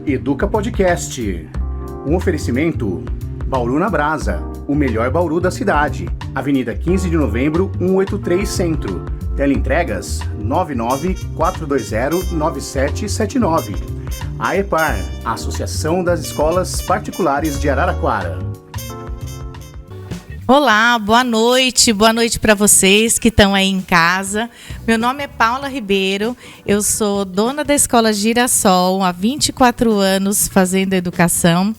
Educa Podcast. Um oferecimento Bauru na Brasa, o melhor Bauru da cidade. Avenida 15 de Novembro, 183 Centro. Teleentregas 994209779. A EPAR, a Associação das Escolas Particulares de Araraquara. Olá, boa noite para vocês que estão aí em casa. Meu nome é Paula Ribeiro, eu sou dona da Escola Girassol há 24 anos fazendo educação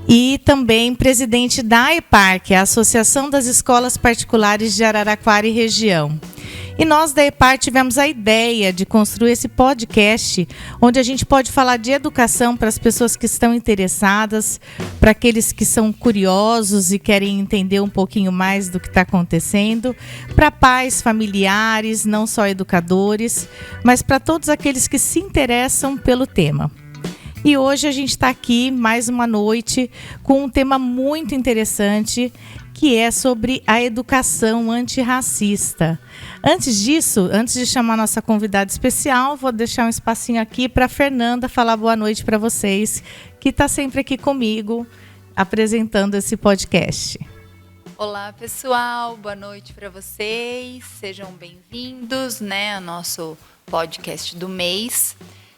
e também presidente da EPAR, que é a Associação das Escolas Particulares de Araraquara e região. E nós da EPAR tivemos a ideia de construir esse podcast onde a gente pode falar de educação para as pessoas que estão interessadas, para aqueles que são curiosos e querem entender um pouquinho mais do que está acontecendo, para pais, familiares, não só educadores, mas para todos aqueles que se interessam pelo tema. E hoje a gente está aqui mais uma noite com um tema muito interessante, que é sobre a educação antirracista. Antes disso, antes de chamar a nossa convidada especial, vou deixar um espacinho aqui para a Fernanda falar boa noite para vocês, que está sempre aqui comigo, apresentando esse podcast. Olá, pessoal, boa noite para vocês, sejam bem-vindos, ao nosso podcast do mês,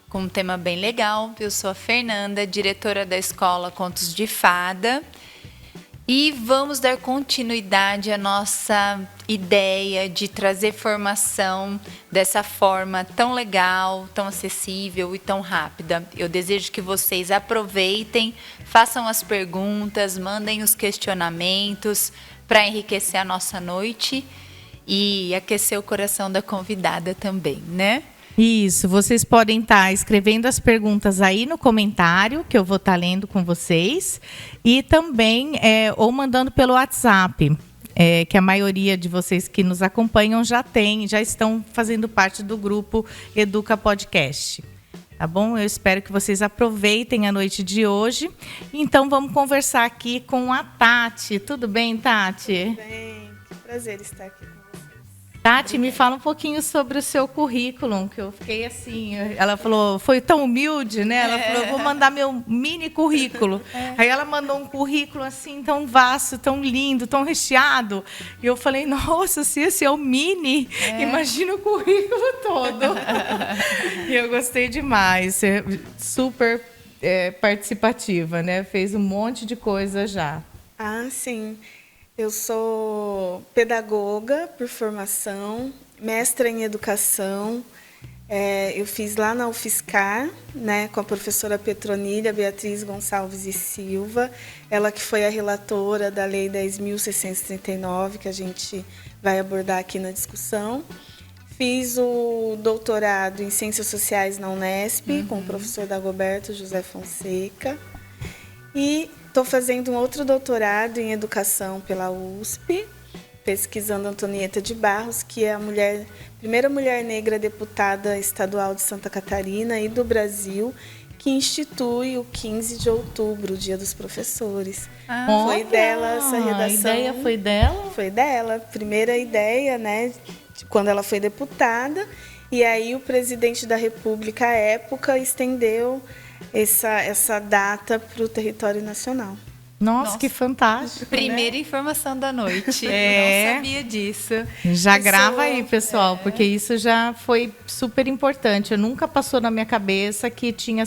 com um tema bem legal. Eu sou a Fernanda, diretora da Escola Contos de Fada, e vamos dar continuidade à nossa ideia de trazer formação dessa forma tão legal, tão acessível e tão rápida. Eu desejo que vocês aproveitem, façam as perguntas, mandem os questionamentos para enriquecer a nossa noite e aquecer o coração da convidada também, né? Isso, vocês podem estar escrevendo as perguntas aí no comentário, que eu vou estar lendo com vocês, e também ou mandando pelo WhatsApp, que a maioria de vocês que nos acompanham já estão fazendo parte do grupo Educa Podcast. Tá bom? Eu espero que vocês aproveitem a noite de hoje. Então, vamos conversar aqui com a Tati. Tudo bem, Tati? Tudo bem, que prazer estar aqui com vocês. Tati, me fala um pouquinho sobre o seu currículo, que eu fiquei assim, ela falou, foi tão humilde, né? Ela falou, eu vou mandar meu mini currículo. Aí ela mandou um currículo assim, tão vasto, tão lindo, tão recheado. E eu falei, nossa, se esse é o mini, imagina o currículo todo. E eu gostei demais, super participativa, né? Fez um monte de coisa já. Ah, sim. Eu sou pedagoga por formação, mestra em educação. Eu fiz lá na UFSCar, com a professora Petronília Beatriz Gonçalves e Silva, ela que foi a relatora da Lei 10.639, que a gente vai abordar aqui na discussão. Fiz o doutorado em Ciências Sociais na Unesp, com o professor Dagoberto José Fonseca. E estou fazendo um outro doutorado em educação pela USP, pesquisando Antonieta de Barros, que é a primeira mulher negra deputada estadual de Santa Catarina e do Brasil, que institui o 15 de outubro, o Dia dos Professores. Foi dela essa redação. A ideia foi dela? Foi dela. Primeira ideia, quando ela foi deputada. E aí o presidente da República, à época, estendeu essa data para o território nacional. Nossa, que fantástico. Primeira informação da noite. Não sabia disso. Já grava aí, pessoal, porque isso já foi super importante. Nunca passou na minha cabeça que tinha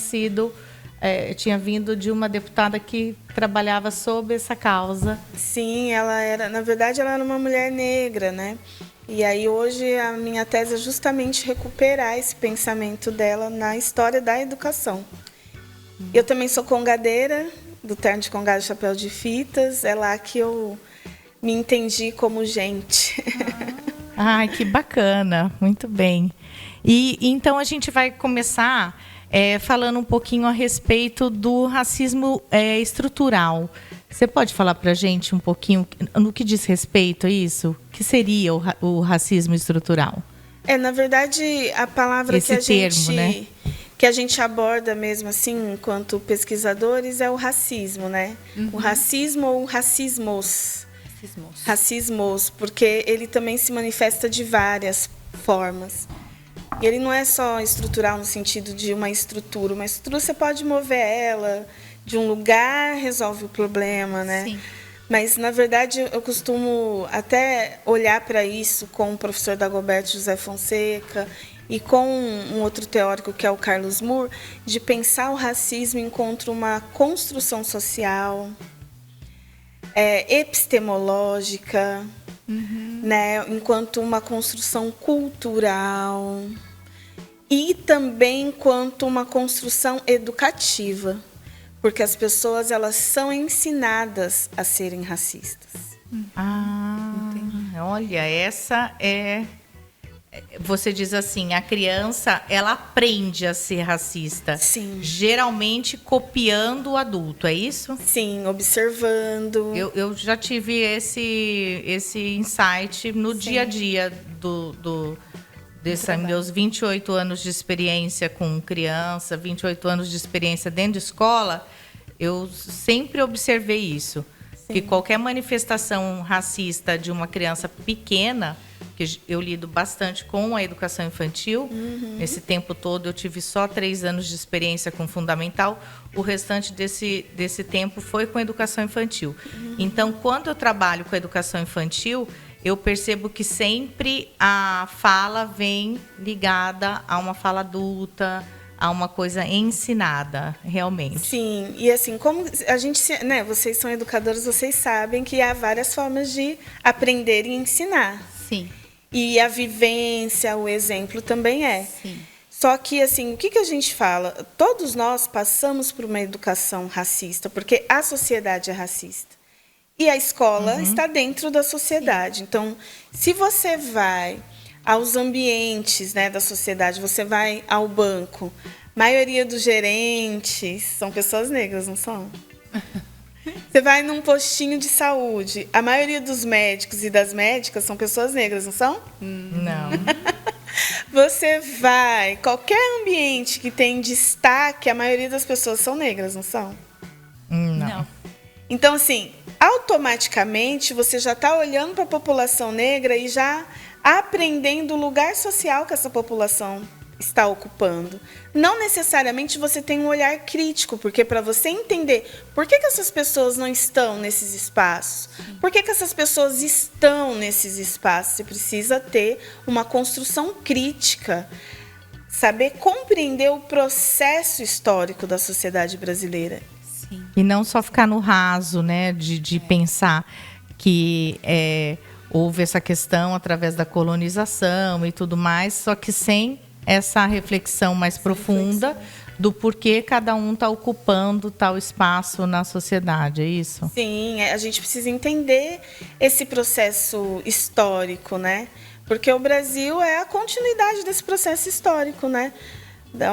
vindo de uma deputada que trabalhava sob essa causa. Sim, na verdade, ela era uma mulher negra, E aí hoje a minha tese é justamente recuperar esse pensamento dela na história da educação. Eu também sou congadeira, do terno de congado e chapéu de fitas. É lá que eu me entendi como gente. Ai, que bacana, muito bem. E então a gente vai começar falando um pouquinho a respeito do racismo estrutural. Você pode falar para a gente um pouquinho no que diz respeito a isso? O que seria o racismo estrutural? Na verdade, a palavra Esse termo, que a gente aborda mesmo assim, enquanto pesquisadores, é o racismo, O racismo ou racismos. Racismos, porque ele também se manifesta de várias formas. E ele não é só estrutural no sentido de uma estrutura. Uma estrutura você pode mover ela de um lugar, resolve o problema, né? Sim. Mas, na verdade, eu costumo até olhar para isso com o professor Dagoberto José Fonseca e com um outro teórico, que é o Carlos Moore, de pensar o racismo enquanto uma construção social, epistemológica, né, enquanto uma construção cultural e também enquanto uma construção educativa, porque as pessoas elas são ensinadas a serem racistas. Olha, essa é... Você diz assim, a criança, ela aprende a ser racista. Sim. Geralmente copiando o adulto, é isso? Sim, observando. Eu já tive esse insight no dia a dia desses meus 28 anos de experiência com criança, 28 anos de experiência dentro de escola. Eu sempre observei isso. Sim. Que qualquer manifestação racista de uma criança pequena, que eu lido bastante com a educação infantil. Nesse tempo todo eu tive só 3 anos de experiência com fundamental. O restante desse tempo foi com educação infantil. Então, quando eu trabalho com a educação infantil, eu percebo que sempre a fala vem ligada a uma fala adulta, a uma coisa ensinada, realmente. Sim, e assim, como a gente, né, vocês são educadores, vocês sabem que há várias formas de aprender e ensinar. Sim. E a vivência, o exemplo também é. Sim. Só que, assim, o que a gente fala? Todos nós passamos por uma educação racista, porque a sociedade é racista. E a escola está dentro da sociedade. Sim. Então, se você vai aos ambientes, né, da sociedade, você vai ao banco, a maioria dos gerentes são pessoas negras, não são? Você vai num postinho de saúde, a maioria dos médicos e das médicas são pessoas negras, não são? Não. Você vai, qualquer ambiente que tem destaque, a maioria das pessoas são negras, não são? Não. Então, assim, automaticamente você já está olhando para a população negra e já aprendendo o lugar social que essa população está ocupando. Não necessariamente você tem um olhar crítico, porque para você entender por que essas pessoas não estão nesses espaços, por que essas pessoas estão nesses espaços, você precisa ter uma construção crítica, saber compreender o processo histórico da sociedade brasileira. Sim. E não só ficar no raso, né, de pensar que houve essa questão através da colonização e tudo mais, só que sem essa reflexão mais profunda do porquê cada um está ocupando tal espaço na sociedade, é isso? Sim, a gente precisa entender esse processo histórico, né? Porque o Brasil é a continuidade desse processo histórico, né?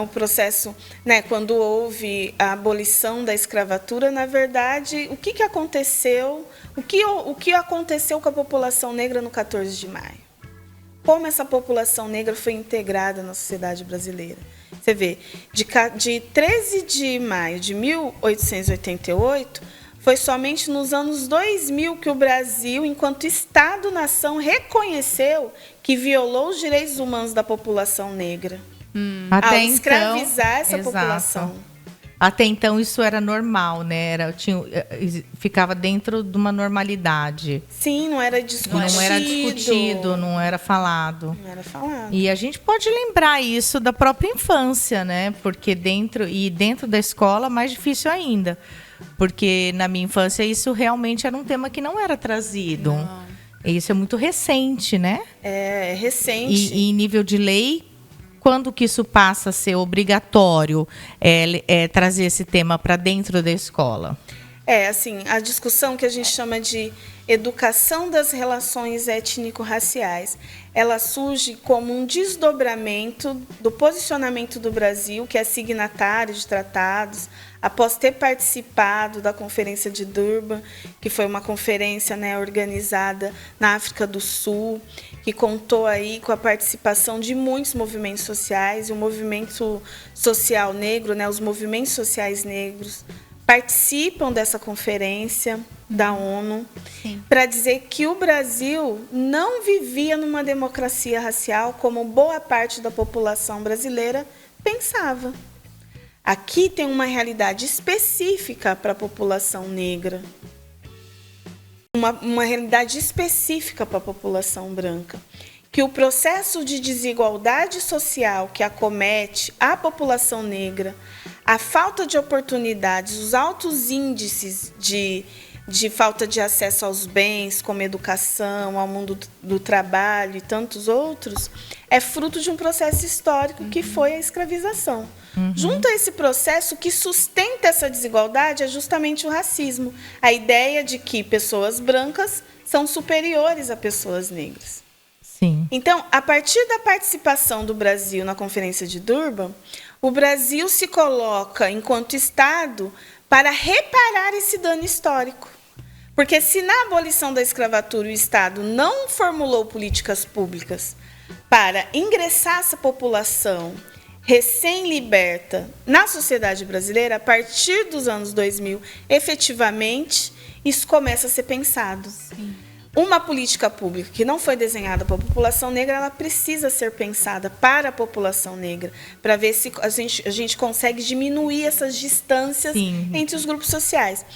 O processo, né, quando houve a abolição da escravatura, na verdade, o que aconteceu? O que aconteceu com a população negra no 14 de maio? Como essa população negra foi integrada na sociedade brasileira? Você vê, de 13 de maio de 1888, foi somente nos anos 2000 que o Brasil, enquanto Estado-nação, reconheceu que violou os direitos humanos da população negra. Ao escravizar essa população. Até então isso era normal, né? Ficava dentro de uma normalidade. Sim, não era discutido. Não era discutido, não era falado. Não era falado. E a gente pode lembrar isso da própria infância, né? Porque dentro da escola, mais difícil ainda. Porque na minha infância isso realmente era um tema que não era trazido. Não. Isso é muito recente, né? É recente. E em nível de lei, quando que isso passa a ser obrigatório trazer esse tema para dentro da escola? Assim, a discussão que a gente chama de educação das relações étnico-raciais, ela surge como um desdobramento do posicionamento do Brasil, que é signatário de tratados, após ter participado da Conferência de Durban, que foi uma conferência, né, organizada na África do Sul, que contou aí com a participação de muitos movimentos sociais, e o movimento social negro, né, os movimentos sociais negros, participam dessa conferência. da ONU, Sim. para dizer que o Brasil não vivia numa democracia racial como boa parte da população brasileira pensava. Aqui tem uma realidade específica para a população negra, uma realidade específica para a população branca, que o processo de desigualdade social que acomete a população negra, a falta de oportunidades, os altos índices de falta de acesso aos bens, como educação, ao mundo do trabalho e tantos outros, é fruto de um processo histórico que foi a escravização. Junto a esse processo, o que sustenta essa desigualdade é justamente o racismo, a ideia de que pessoas brancas são superiores a pessoas negras. Sim. Então, a partir da participação do Brasil na Conferência de Durban, o Brasil se coloca enquanto Estado para reparar esse dano histórico. Porque se na abolição da escravatura o Estado não formulou políticas públicas para ingressar essa população recém-liberta na sociedade brasileira, a partir dos anos 2000, efetivamente, isso começa a ser pensado. Sim. Uma política pública que não foi desenhada para a população negra, ela precisa ser pensada para a população negra, para ver se a gente consegue diminuir essas distâncias entre os grupos sociais.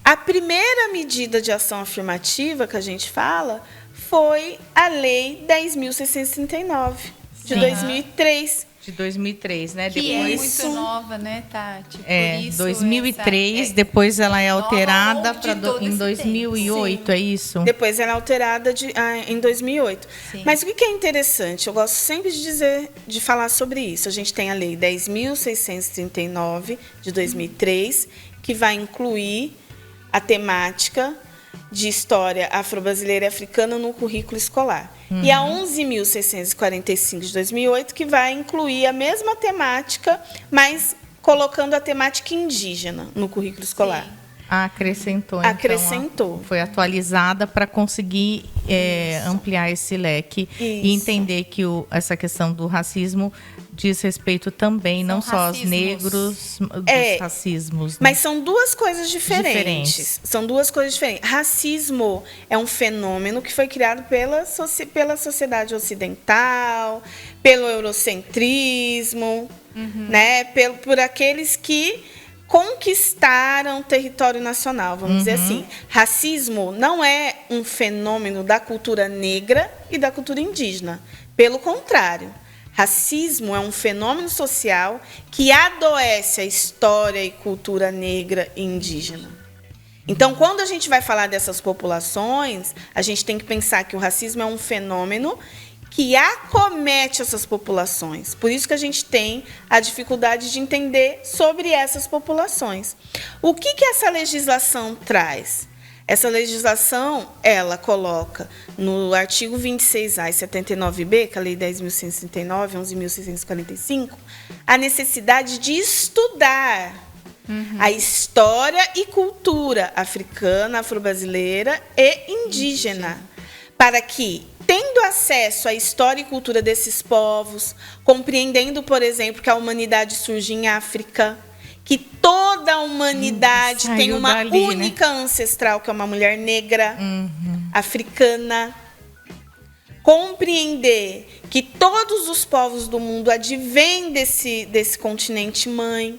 A primeira medida de ação afirmativa que a gente fala foi a Lei 10.639, de 2003. De 2003, né? Que Depois, é muito nova, né, Tati? Por isso 2003, depois ela é alterada em 2008, é isso? Depois ela é alterada em 2008. Sim. Mas o que é interessante, eu gosto sempre de falar sobre isso. A gente tem a Lei 10.639, de 2003, que vai incluir a temática de história afro-brasileira e africana no currículo escolar. E a 11.645 de 2008, que vai incluir a mesma temática, mas colocando a temática indígena no currículo escolar. Sim. Acrescentou. Acrescentou. Então, foi atualizada para conseguir ampliar esse leque e entender que essa questão do racismo diz respeito também, não só aos negros, dos racismos. Né? Mas são duas coisas diferentes. São duas coisas diferentes. Racismo é um fenômeno que foi criado pela sociedade ocidental, pelo eurocentrismo, né? Por aqueles que conquistaram território nacional, vamos dizer assim. Racismo não é um fenômeno da cultura negra e da cultura indígena. Pelo contrário, racismo é um fenômeno social que adoece a história e cultura negra e indígena. Então, quando a gente vai falar dessas populações, a gente tem que pensar que o racismo é um fenômeno que acomete essas populações. Por isso que a gente tem a dificuldade de entender sobre essas populações. O que essa legislação traz? Essa legislação, ela coloca no artigo 26A e 79B, que é a Lei 10.169, 11.645, a necessidade de estudar a história e cultura africana, afro-brasileira e indígena, para que, tendo acesso à história e cultura desses povos, compreendendo, por exemplo, que a humanidade surge em África, que toda a humanidade tem uma única ancestral, que é uma mulher negra, africana. Compreender que todos os povos do mundo advêm desse continente mãe,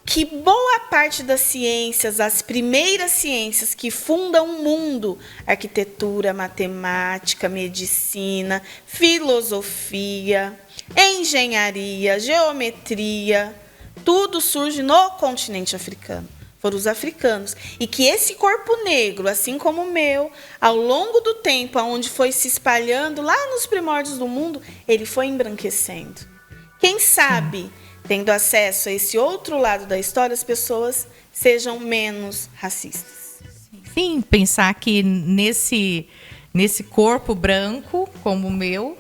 que boa parte das ciências, as primeiras ciências que fundam o mundo, arquitetura, matemática, medicina, filosofia, engenharia, geometria, tudo surge no continente africano. Foram os africanos. E que esse corpo negro, assim como o meu, ao longo do tempo, onde foi se espalhando lá nos primórdios do mundo, ele foi embranquecendo. Quem sabe, tendo acesso a esse outro lado da história, as pessoas sejam menos racistas. Sim, pensar que nesse corpo branco, como o meu,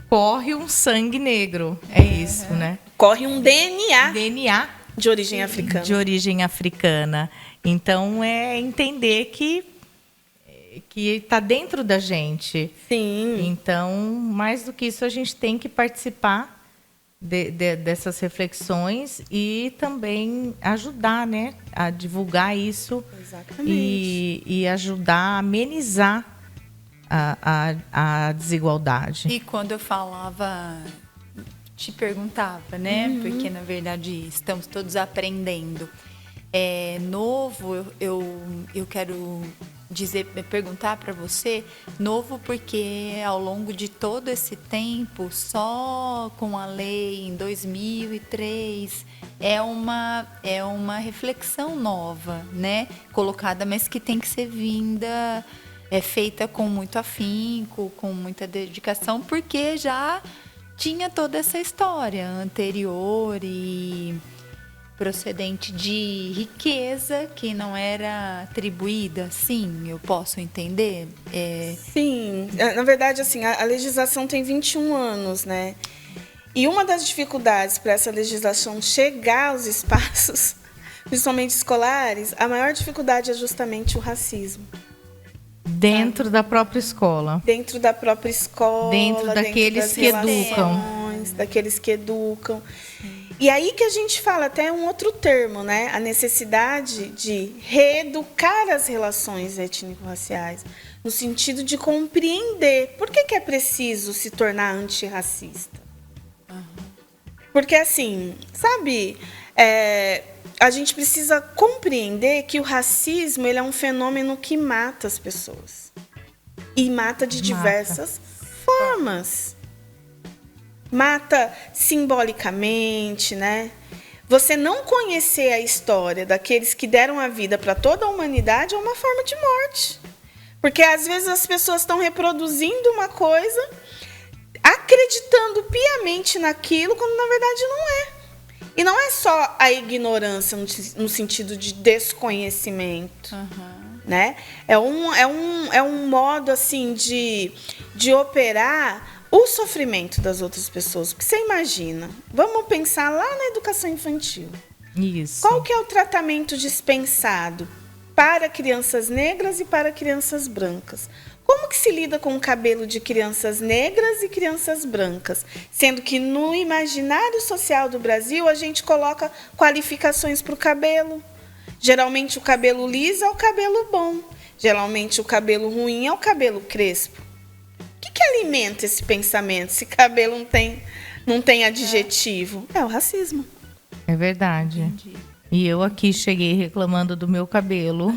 corre um sangue negro. É isso, né? Corre um DNA de origem africana. De origem africana. Então, é entender que está dentro da gente. Sim. Então, mais do que isso, a gente tem que participar dessas reflexões e também ajudar, né, a divulgar isso. Exatamente. E ajudar a amenizar a desigualdade. E quando eu falava, te perguntava, né? Porque, na verdade, estamos todos aprendendo. Novo, eu quero perguntar para você, novo porque ao longo de todo esse tempo, só com a lei em 2003, é uma reflexão nova, né? Colocada, mas que tem que ser vinda, feita com muito afinco, com muita dedicação, porque já tinha toda essa história anterior e procedente de riqueza que não era atribuída. Sim, eu posso entender? Sim, na verdade, assim, a legislação tem 21 anos, né? E uma das dificuldades para essa legislação chegar aos espaços, principalmente escolares, a maior dificuldade é justamente o racismo. Dentro da própria escola. Dentro da própria escola, dentro daqueles que educam. Daqueles que educam. E aí que a gente fala até um outro termo, né? A necessidade de reeducar as relações étnico-raciais, no sentido de compreender por que é preciso se tornar antirracista. Porque, assim, sabe, a gente precisa compreender que o racismo ele é um fenômeno que mata as pessoas. E mata de diversas formas. Mata simbolicamente, né? Você não conhecer a história daqueles que deram a vida para toda a humanidade é uma forma de morte. Porque, às vezes, as pessoas estão reproduzindo uma coisa, acreditando piamente naquilo, quando, na verdade, não é. E não é só a ignorância no sentido de desconhecimento, né? É um modo, assim, de operar o sofrimento das outras pessoas. Porque você imagina, vamos pensar lá na educação infantil. Isso. Qual que é o tratamento dispensado para crianças negras e para crianças brancas? Como que se lida com o cabelo de crianças negras e crianças brancas? Sendo que no imaginário social do Brasil, a gente coloca qualificações para o cabelo. Geralmente o cabelo liso é o cabelo bom. Geralmente o cabelo ruim é o cabelo crespo. O que alimenta esse pensamento se cabelo não tem adjetivo? É o racismo. É verdade. Entendi. E eu aqui cheguei reclamando do meu cabelo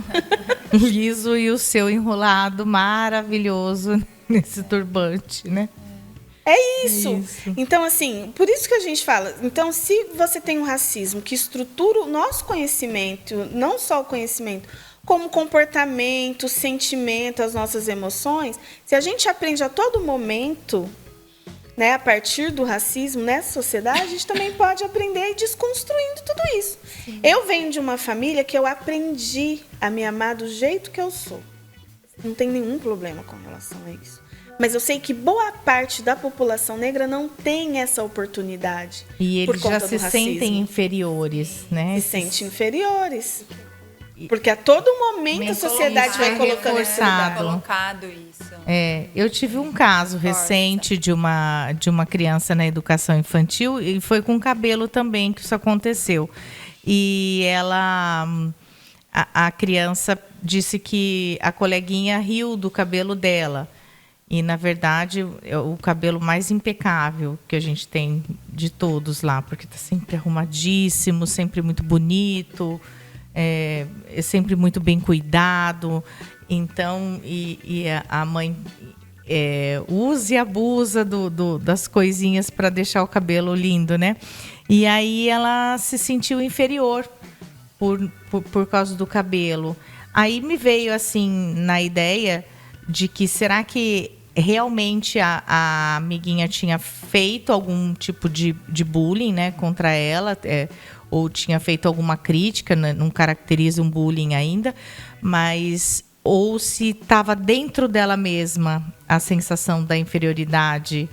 liso e o seu enrolado maravilhoso nesse turbante, né? É isso. Então, assim, por isso que a gente fala. Então, se você tem um racismo que estrutura o nosso conhecimento, não só o conhecimento, como comportamento, sentimento, as nossas emoções, se a gente aprende a todo momento, né, a partir do racismo nessa sociedade, a gente também pode aprender a ir desconstruindo tudo isso. Sim. Eu venho de uma família que eu aprendi a me amar do jeito que eu sou. Não tem nenhum problema com relação a isso. Mas eu sei que boa parte da população negra não tem essa oportunidade. E eles já se sentem inferiores, né? Se sentem inferiores. Porque a todo momento a sociedade vai colocando esse lugar. Colocado isso. Eu tive um caso recente de uma criança na educação infantil e foi com cabelo também que isso aconteceu. E a criança disse que a coleguinha riu do cabelo dela. E, na verdade, é o cabelo mais impecável que a gente tem de todos lá, porque está sempre arrumadíssimo, sempre muito bonito, é sempre muito bem cuidado. Então, a mãe usa e abusa das coisinhas para deixar o cabelo lindo, né? E aí ela se sentiu inferior por causa do cabelo. Aí me veio, assim, na ideia de que será que realmente a amiguinha tinha feito algum tipo de bullying, né, contra ela, ou tinha feito alguma crítica, né, não caracteriza um bullying ainda, mas ou se estava dentro dela mesma a sensação da inferioridade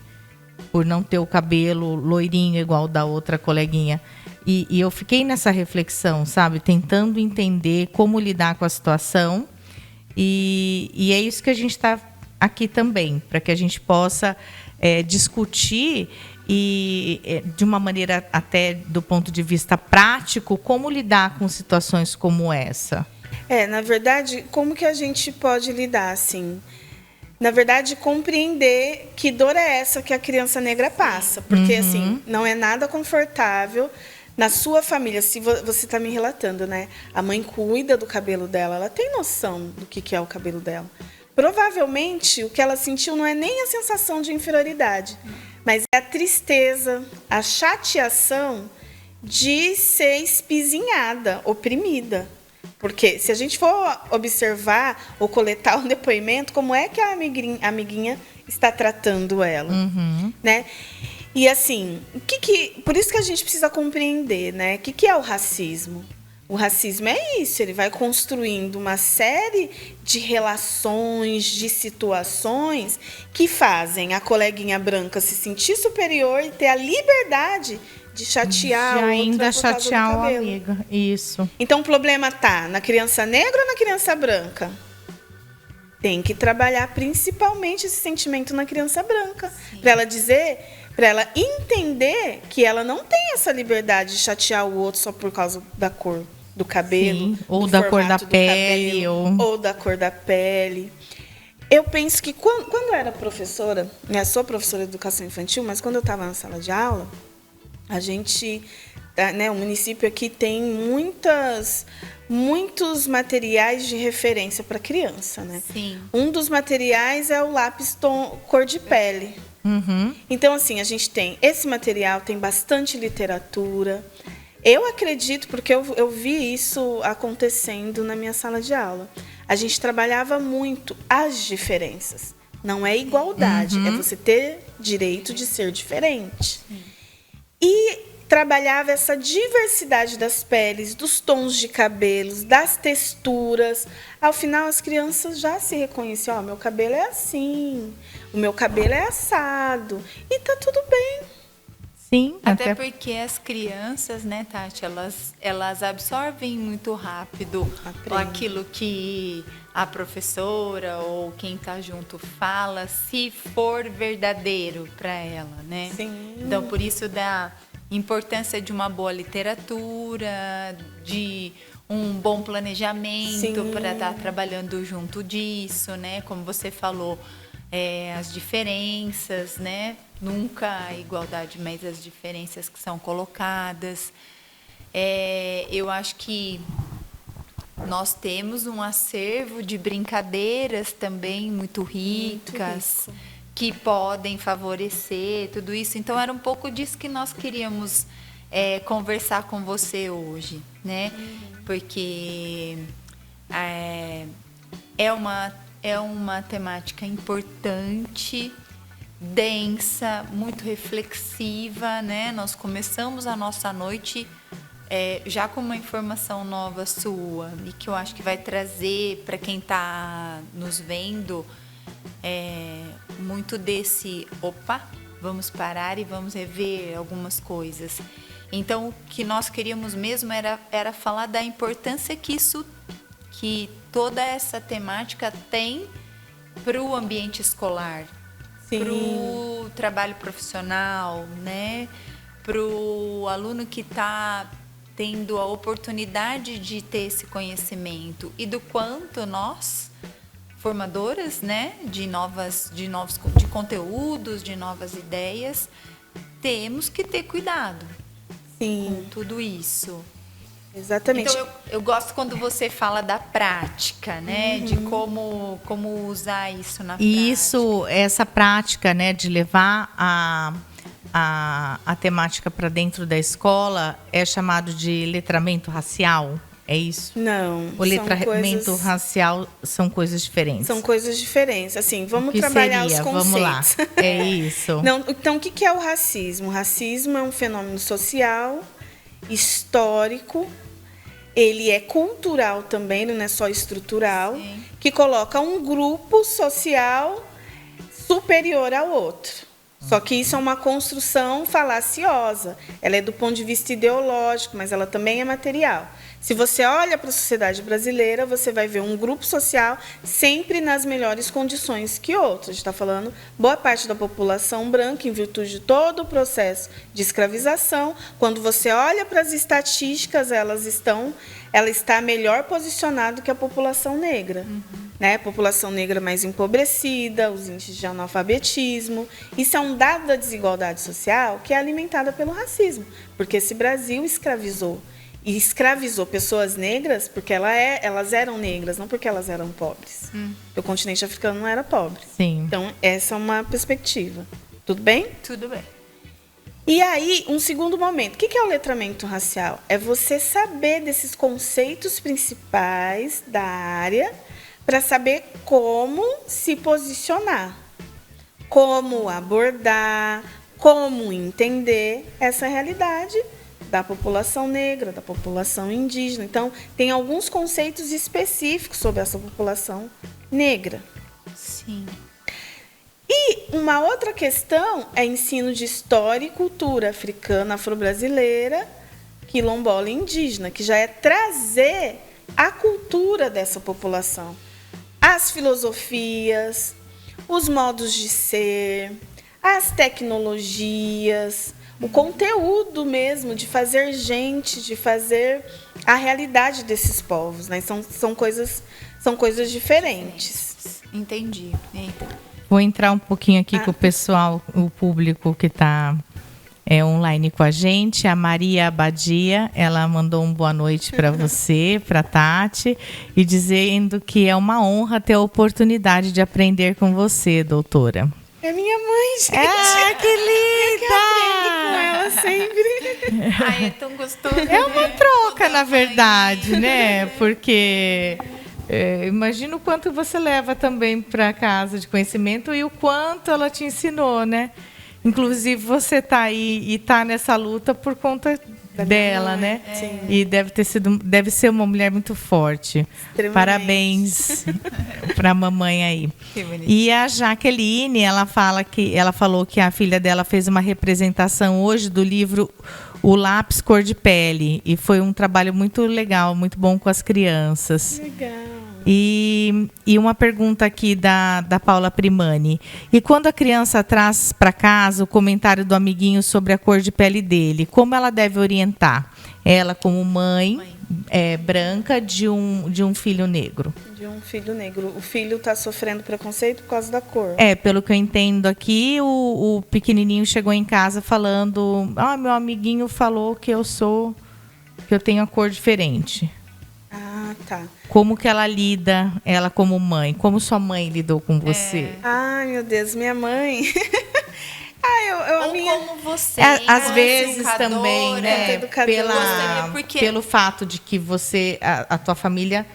por não ter o cabelo loirinho igual da outra coleguinha. E eu fiquei nessa reflexão, sabe, tentando entender como lidar com a situação, e é isso que a gente está aqui também, para que a gente possa discutir e de uma maneira até do ponto de vista prático, como lidar com situações como essa? Na verdade, como que a gente pode lidar, assim? Na verdade, compreender que dor é essa que a criança negra passa. Porque, assim, não é nada confortável na sua família. Se você está me relatando, né? A mãe cuida do cabelo dela, ela tem noção do que é o cabelo dela. Provavelmente, o que ela sentiu não é nem a sensação de inferioridade, mas é a tristeza, a chateação de ser espizinhada, oprimida. Porque se a gente for observar ou coletar um depoimento, como é que a amiguinha está tratando ela, né? E assim, por isso que a gente precisa compreender, né? O que é o racismo? O racismo é isso, ele vai construindo uma série de relações, de situações que fazem a coleguinha branca se sentir superior e ter a liberdade de chatear a outra ainda por causa chatear do o cabelo. amigo. Isso. Então o problema está na criança negra ou na criança branca? Tem que trabalhar principalmente esse sentimento na criança branca, para ela entender que ela não tem essa liberdade de chatear o outro só por causa da cor do cabelo, Sim, ou do da cor da formato do pele, cabelo, ou da cor da pele. Eu penso que quando eu era professora, né, sou professora de educação infantil, mas quando eu estava na sala de aula, a gente, né, o município aqui tem muitos materiais de referência para criança, né? Sim. Um dos materiais é o lápis cor de pele. Então, assim, a gente tem esse material, tem bastante literatura. Eu acredito, porque eu vi isso acontecendo na minha sala de aula. A gente trabalhava muito as diferenças. Não é igualdade, é você ter direito de ser diferente. E trabalhava essa diversidade das peles, dos tons de cabelos, das texturas. Ao final, as crianças já se reconheciam. Meu cabelo é assim, o meu cabelo é assado. E tá tudo bem. Sim, Até porque as crianças, né, Tati, elas absorvem muito rápido aquilo que a professora ou quem está junto fala, se for verdadeiro para ela, né? Sim. Então, por isso da importância de uma boa literatura, de um bom planejamento para estar trabalhando junto disso, né? Como você falou, as diferenças, né? Nunca a igualdade, mas as diferenças que são colocadas. Eu acho que nós temos um acervo de brincadeiras também muito ricas, que podem favorecer tudo isso. Então, era um pouco disso que nós queríamos conversar com você hoje, né? Porque é uma temática importante, densa, muito reflexiva, né? Nós começamos a nossa noite já com uma informação nova sua e que eu acho que vai trazer para quem está nos vendo muito desse vamos parar e vamos rever algumas coisas. Então, o que nós queríamos mesmo era falar da importância que toda essa temática tem para o ambiente escolar, para o trabalho profissional, né? Para o aluno que está tendo a oportunidade de ter esse conhecimento e do quanto nós, formadoras, né, de conteúdos, de novas ideias, temos que ter cuidado com tudo isso. Exatamente. Então, eu gosto quando você fala da prática, né? De como usar isso na prática. Essa prática, né, de levar a temática para dentro da escola é chamado de letramento racial? É isso? Não. O letramento racial são coisas diferentes. São coisas diferentes. Assim, vamos trabalhar os conceitos. Vamos lá. É isso. Não, então, o que é o racismo? O racismo é um fenômeno social, histórico, ele é cultural também, não é só estrutural, que coloca um grupo social superior ao outro. Só que isso é uma construção falaciosa. Ela é do ponto de vista ideológico, mas ela também é material. Se você olha para a sociedade brasileira, você vai ver um grupo social sempre nas melhores condições que outros. A gente está falando boa parte da população branca, em virtude de todo o processo de escravização. Quando você olha para as estatísticas, ela está melhor posicionada que a população negra. Né? A população negra mais empobrecida, os índices de analfabetismo. Isso é um dado da desigualdade social que é alimentada pelo racismo, porque esse Brasil escravizou. E escravizou pessoas negras porque elas eram negras, não porque elas eram pobres. O continente africano não era pobre. Sim. Então, essa é uma perspectiva. Tudo bem? Tudo bem. E aí, um segundo momento. O que é o letramento racial? É você saber desses conceitos principais da área para saber como se posicionar, como abordar, como entender essa realidade da população negra, da população indígena. Então, tem alguns conceitos específicos sobre essa população negra. Sim. E uma outra questão é ensino de história e cultura africana, afro-brasileira, quilombola e indígena, que já é trazer a cultura dessa população, as filosofias, os modos de ser, as tecnologias, o conteúdo mesmo de fazer gente, de fazer a realidade desses povos, né? São coisas diferentes. Entendi. Eita. Vou entrar um pouquinho aqui com o pessoal, o público que está online com a gente. A Maria Abadia, ela mandou um boa noite para você, para Tati, e dizendo que é uma honra ter a oportunidade de aprender com você, doutora. É minha mãe, gente. Ah, que linda! Eu aprendo com ela sempre. Ai, é tão gostoso. É uma troca, na verdade, né? Porque imagina o quanto você leva também para casa de conhecimento e o quanto ela te ensinou, né? Inclusive, você está aí e está nessa luta por conta dela, né? Sim. E deve ser uma mulher muito forte. Parabéns para a mamãe aí. Que bonito. E a Jaqueline, ela falou que a filha dela fez uma representação hoje do livro O Lápis Cor de Pele. E foi um trabalho muito legal, muito bom com as crianças. Legal. E uma pergunta aqui da Paula Primani. E quando a criança traz para casa o comentário do amiguinho sobre a cor de pele dele, como ela deve orientar? Ela, como mãe branca de um filho negro. De um filho negro. O filho está sofrendo preconceito por causa da cor. Pelo que eu entendo aqui, o pequenininho chegou em casa falando: meu amiguinho falou que eu tenho a cor diferente. Ah, tá. Como que ela lida, ela como mãe? Como sua mãe lidou com você? Ai, meu Deus, minha mãe. Ou como você, às vezes também, né? Educadora. Pelo fato de que você, a tua família,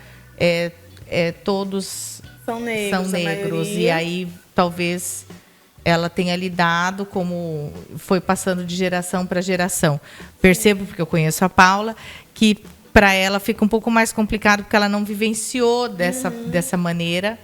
todos são negros, e aí talvez ela tenha lidado como foi passando de geração para geração. Percebo, porque eu conheço a Paula, que para ela fica um pouco mais complicado porque ela não vivenciou dessa maneira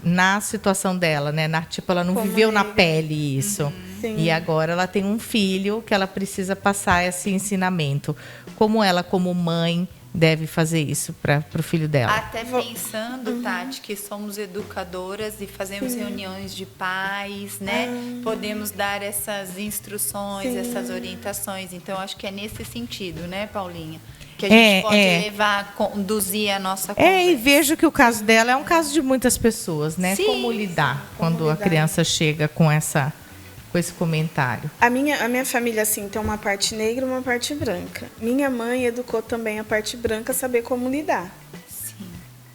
na situação dela, né? Ela não viveu na pele isso. E agora ela tem um filho que ela precisa passar esse ensinamento. Como ela, como mãe, deve fazer isso para o filho dela? Até pensando, Tati, que somos educadoras e fazemos reuniões de pais, né? Podemos dar essas instruções, essas orientações. Então, acho que é nesse sentido, né, Paulinha? Que a gente pode conduzir a nossa conversa. E vejo que o caso dela é um caso de muitas pessoas, né? Sim. Como lidar quando a criança chega com esse comentário? A minha família, assim, tem uma parte negra e uma parte branca. Minha mãe educou também a parte branca a saber como lidar. Sim.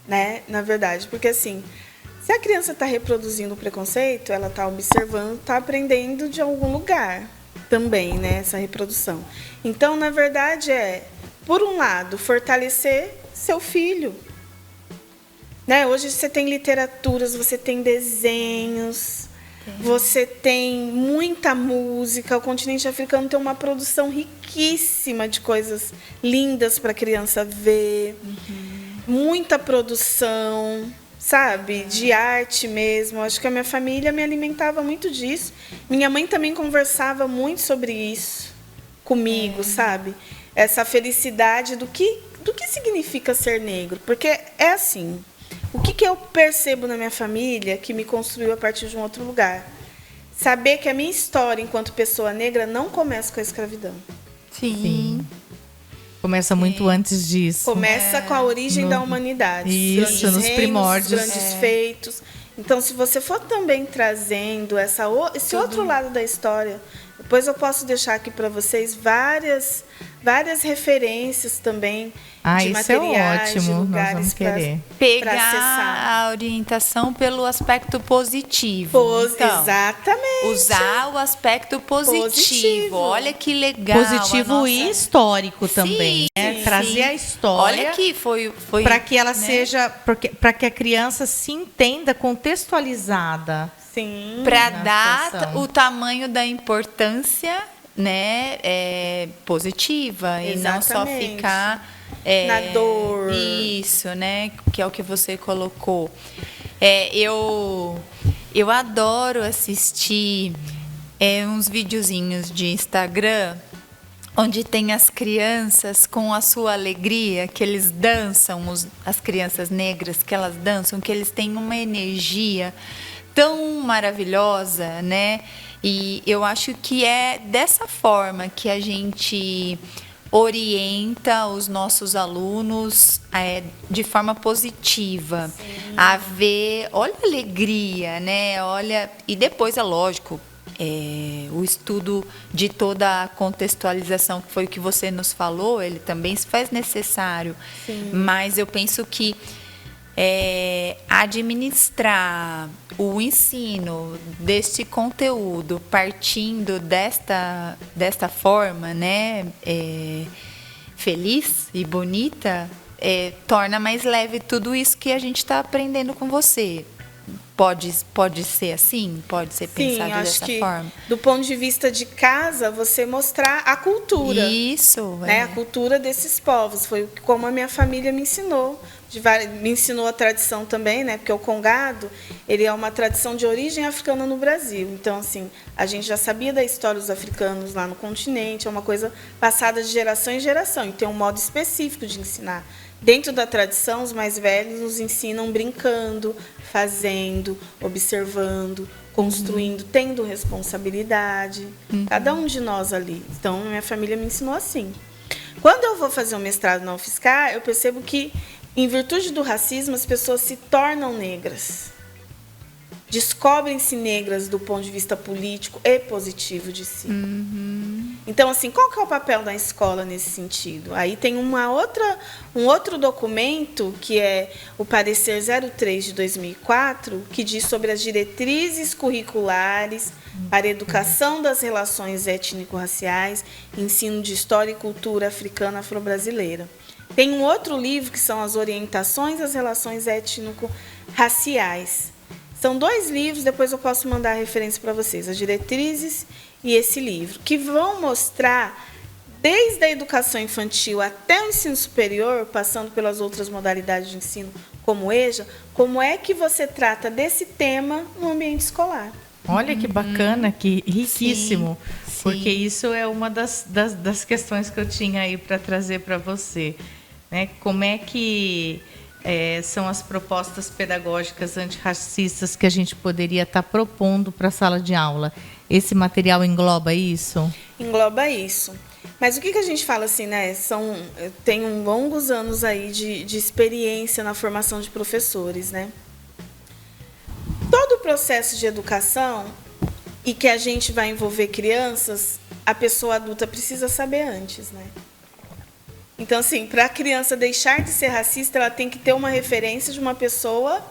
Né? Na verdade, porque assim, se a criança está reproduzindo o preconceito, ela está observando, está aprendendo de algum lugar também, né? Essa reprodução. Então, na verdade, por um lado, fortalecer seu filho. Né? Hoje você tem literaturas, você tem desenhos, você tem muita música. O continente africano tem uma produção riquíssima de coisas lindas para a criança ver. Muita produção, sabe? De arte mesmo. Acho que a minha família me alimentava muito disso. Minha mãe também conversava muito sobre isso comigo, sabe? essa felicidade do que significa ser negro. Porque é assim, o que eu percebo na minha família que me construiu a partir de um outro lugar? Saber que a minha história enquanto pessoa negra não começa com a escravidão. Sim. Começa muito antes disso. Começa com a origem da humanidade. Isso, nos primórdios. Grandes feitos. Então, se você for também trazendo esse outro lado da história, depois eu posso deixar aqui para vocês várias referências também de materiais, isso é ótimo. de lugares. Nós vamos querer. Pegar a orientação pelo aspecto positivo. Então, exatamente. usar o aspecto positivo. Olha que legal. Positivo e histórico também. Né? Trazer a história. Olha que foi para que ela seja, para que a criança se entenda contextualizada. Sim. Para dar o tamanho da importância, né, positiva. Exatamente. E não só ficar na dor. Isso, né? Que é o que você colocou. Eu adoro assistir uns videozinhos de Instagram onde tem as crianças com a sua alegria, que eles dançam, as crianças negras, que elas dançam, que eles têm uma energia tão maravilhosa, né? E eu acho que é dessa forma que a gente orienta os nossos alunos de forma positiva. Sim. A ver, olha a alegria, né? Olha, e depois é lógico, o estudo de toda a contextualização, que foi o que você nos falou, ele também se faz necessário. Sim. Mas eu penso que administrar o ensino deste conteúdo partindo desta forma, né, feliz e bonita, torna mais leve tudo isso que a gente está aprendendo com você. Pode ser assim? Pode ser pensado dessa forma? Do ponto de vista de casa, você mostrar a cultura. Isso. Né? A cultura desses povos. Foi como a minha família me ensinou. Me ensinou a tradição também, né? Porque o congado, ele é uma tradição de origem africana no Brasil. Então, assim, a gente já sabia da história dos africanos lá no continente, é uma coisa passada de geração em geração, e tem um modo específico de ensinar. Dentro da tradição, os mais velhos nos ensinam brincando, fazendo, observando, construindo, tendo responsabilidade. Cada um de nós ali. Então, minha família me ensinou assim. Quando eu vou fazer um mestrado na UFSCar, eu percebo que, em virtude do racismo, as pessoas se tornam negras. Descobrem-se negras do ponto de vista político e positivo de si. Então, assim, qual que é o papel da escola nesse sentido? Aí tem um outro documento, que é o Parecer 03 de 2004, que diz sobre as diretrizes curriculares para a educação das relações étnico-raciais, ensino de história e cultura africana afro-brasileira. Tem um outro livro, que são as orientações às relações étnico-raciais. São 2 livros, depois eu posso mandar a referência para vocês, as diretrizes e esse livro, que vão mostrar, desde a educação infantil até o ensino superior, passando pelas outras modalidades de ensino, como o EJA, como é que você trata desse tema no ambiente escolar. Olha que bacana, que riquíssimo, sim. Porque isso é uma das questões que eu tinha aí para trazer para você. Né? Como é que são as propostas pedagógicas antirracistas que a gente poderia estar propondo para a sala de aula? Esse material engloba isso? Engloba isso. Mas o que a gente fala assim, né? Eu tenho longos anos aí de experiência na formação de professores, né? Todo o processo de educação e que a gente vai envolver crianças, a pessoa adulta precisa saber antes, né? Então, assim, para a criança deixar de ser racista, ela tem que ter uma referência de uma pessoa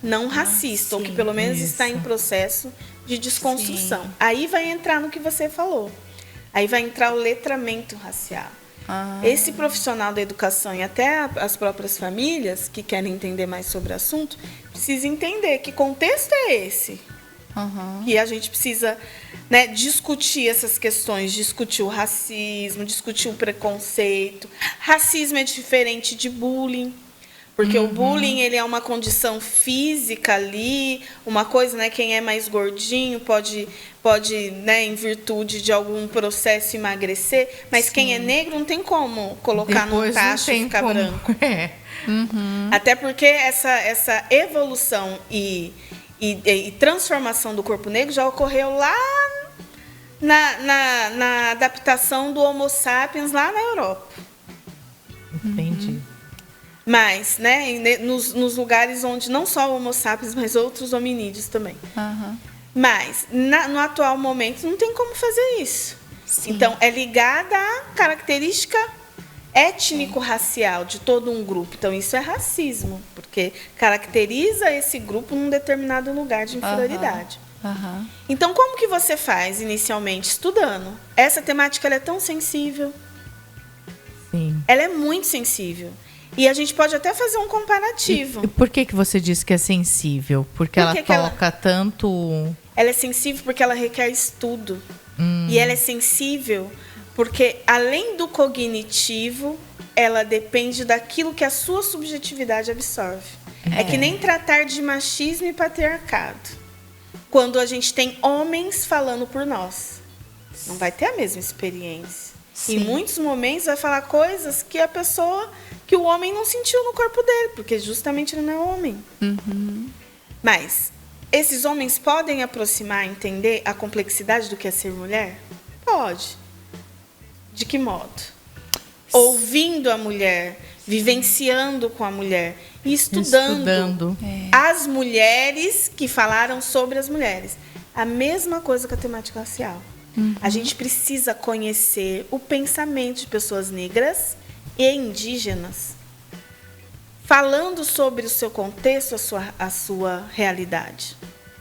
não racista, ou que pelo menos está em processo de desconstrução. Sim. Aí vai entrar no que você falou. Aí vai entrar o letramento racial. Esse profissional da educação e até as próprias famílias que querem entender mais sobre o assunto, precisam entender que contexto é esse. E a gente precisa, né, discutir essas questões, discutir o racismo, discutir o preconceito. Racismo é diferente de bullying. Porque o bullying, ele é uma condição física ali, uma coisa, né? Quem é mais gordinho pode né, em virtude de algum processo emagrecer, mas quem é negro não tem como colocar Depois num tacho e ficar branco. Até porque essa evolução e transformação do corpo negro já ocorreu lá na adaptação do Homo sapiens lá na Europa. Entendi. Mas, né, nos lugares onde não só o Homo sapiens, mas outros hominídeos também. Mas, no atual momento, não tem como fazer isso. Sim. Então, é ligada à característica étnico-racial de todo um grupo. Então, isso é racismo, porque caracteriza esse grupo num determinado lugar de inferioridade. Então, como que você faz inicialmente? Estudando. Essa temática ela é tão sensível. Sim. Ela é muito sensível. E a gente pode até fazer um comparativo. E por que você disse que é sensível? Porque ela toca tanto... Ela é sensível porque ela requer estudo. E ela é sensível porque, além do cognitivo, ela depende daquilo que a sua subjetividade absorve. É que nem tratar de machismo e patriarcado. Quando a gente tem homens falando por nós. Não vai ter a mesma experiência. Sim. Em muitos momentos vai falar coisas que a pessoa, que o homem não sentiu no corpo dele, porque justamente ele não é homem. Mas esses homens podem aproximar, entender a complexidade do que é ser mulher? Pode. De que modo? Ouvindo a mulher, vivenciando com a mulher e estudando. As mulheres que falaram sobre as mulheres. A mesma coisa com a temática racial. A gente precisa conhecer o pensamento de pessoas negras e indígenas, falando sobre o seu contexto, a sua realidade.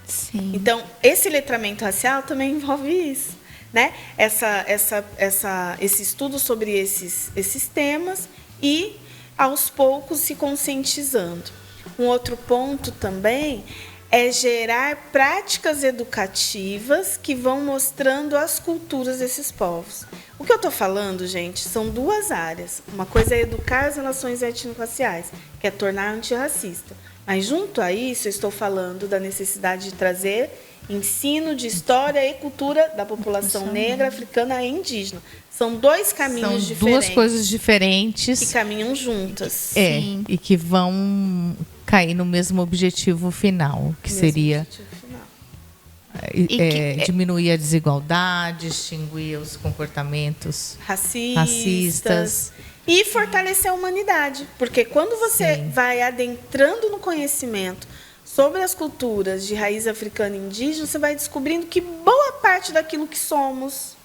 Sim. Então, esse letramento racial também envolve isso, né? Esse estudo sobre esses temas e, aos poucos, se conscientizando. Um outro ponto também é gerar práticas educativas que vão mostrando as culturas desses povos. O que eu estou falando, gente, são duas áreas. Uma coisa é educar as relações étnico-raciais, que é tornar antirracista. Mas, junto a isso, eu estou falando da necessidade de trazer ensino de história e cultura da população negra, africana e indígena. São dois caminhos diferentes. São duas coisas diferentes. Que caminham juntas. Sim. E que vão cair no mesmo objetivo final, que seria diminuir a desigualdade, extinguir os comportamentos racistas e fortalecer a humanidade. Porque quando você vai adentrando no conhecimento sobre as culturas de raiz africana e indígena, você vai descobrindo que boa parte daquilo que somos,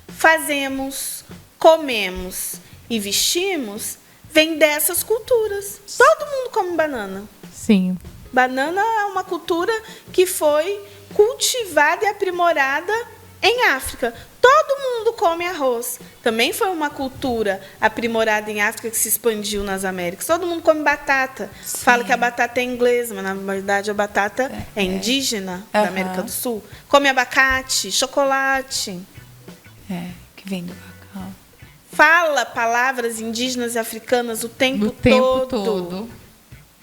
fazemos, comemos e vestimos vem dessas culturas. Todo mundo come banana. Sim. Banana é uma cultura que foi cultivada e aprimorada em África. Todo mundo come arroz. Também foi uma cultura aprimorada em África que se expandiu nas Américas. Todo mundo come batata. Fala que a batata é inglesa, mas na verdade a batata é indígena da América do Sul. Come abacate, chocolate. Que vem do cacau. Fala palavras indígenas e africanas o tempo todo.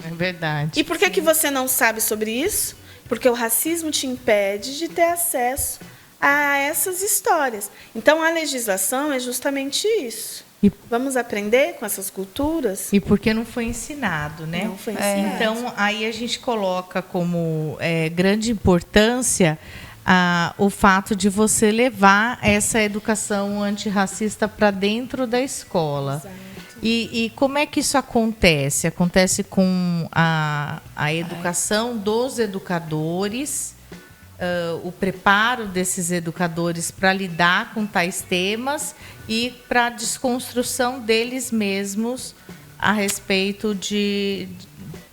É verdade. E por que você não sabe sobre isso? Porque o racismo te impede de ter acesso a essas histórias. Então, a legislação é justamente isso. Vamos aprender com essas culturas? E porque não foi ensinado, né? Não foi ensinado. Então, aí a gente coloca como grande importância o fato de você levar essa educação antirracista para dentro da escola. Exato. E como é que isso acontece? Acontece com a educação dos educadores, o preparo desses educadores para lidar com tais temas e para a desconstrução deles mesmos a respeito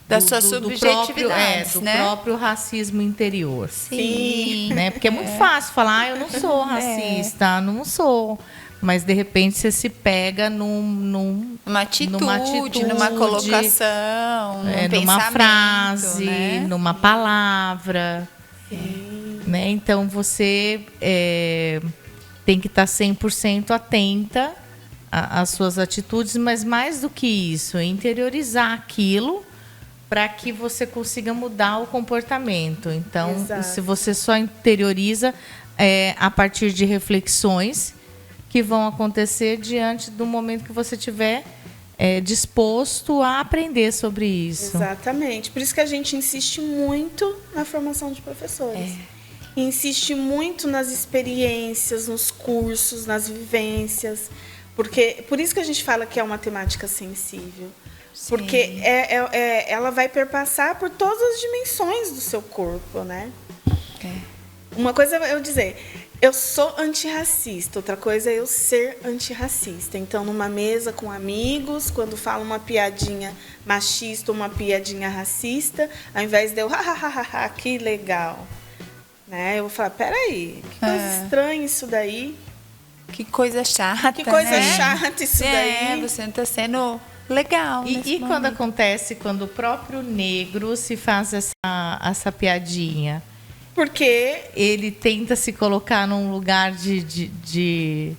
da sua subjetividade, do próprio racismo interior. Sim. Né? Porque é muito fácil falar, eu não sou racista, não sou. Mas, de repente, você se pega numa atitude, numa colocação, num numa pensamento, frase, né? numa palavra. Né? Então, você tem que estar 100% atenta às suas atitudes, mas mais do que isso, interiorizar aquilo para que você consiga mudar o comportamento. Então, Exato. se você só interioriza a partir de reflexões que vão acontecer diante do momento que você tiver disposto a aprender sobre isso. Exatamente. Por isso que a gente insiste muito na formação de professores. Insiste muito nas experiências, nos cursos, nas vivências. Por isso que a gente fala que é uma temática sensível. Sim. Porque ela vai perpassar por todas as dimensões do seu corpo, né? Uma coisa é eu dizer, eu sou antirracista, outra coisa é eu ser antirracista. Então, numa mesa com amigos, quando falo uma piadinha machista ou uma piadinha racista, ao invés de eu, que legal, né? Eu vou falar, peraí, que coisa estranha isso daí. Que coisa chata, Que coisa né? chata isso daí. Você não está sendo legal. E quando acontece, quando o próprio negro se faz essa piadinha? Porque ele tenta se colocar num lugar de...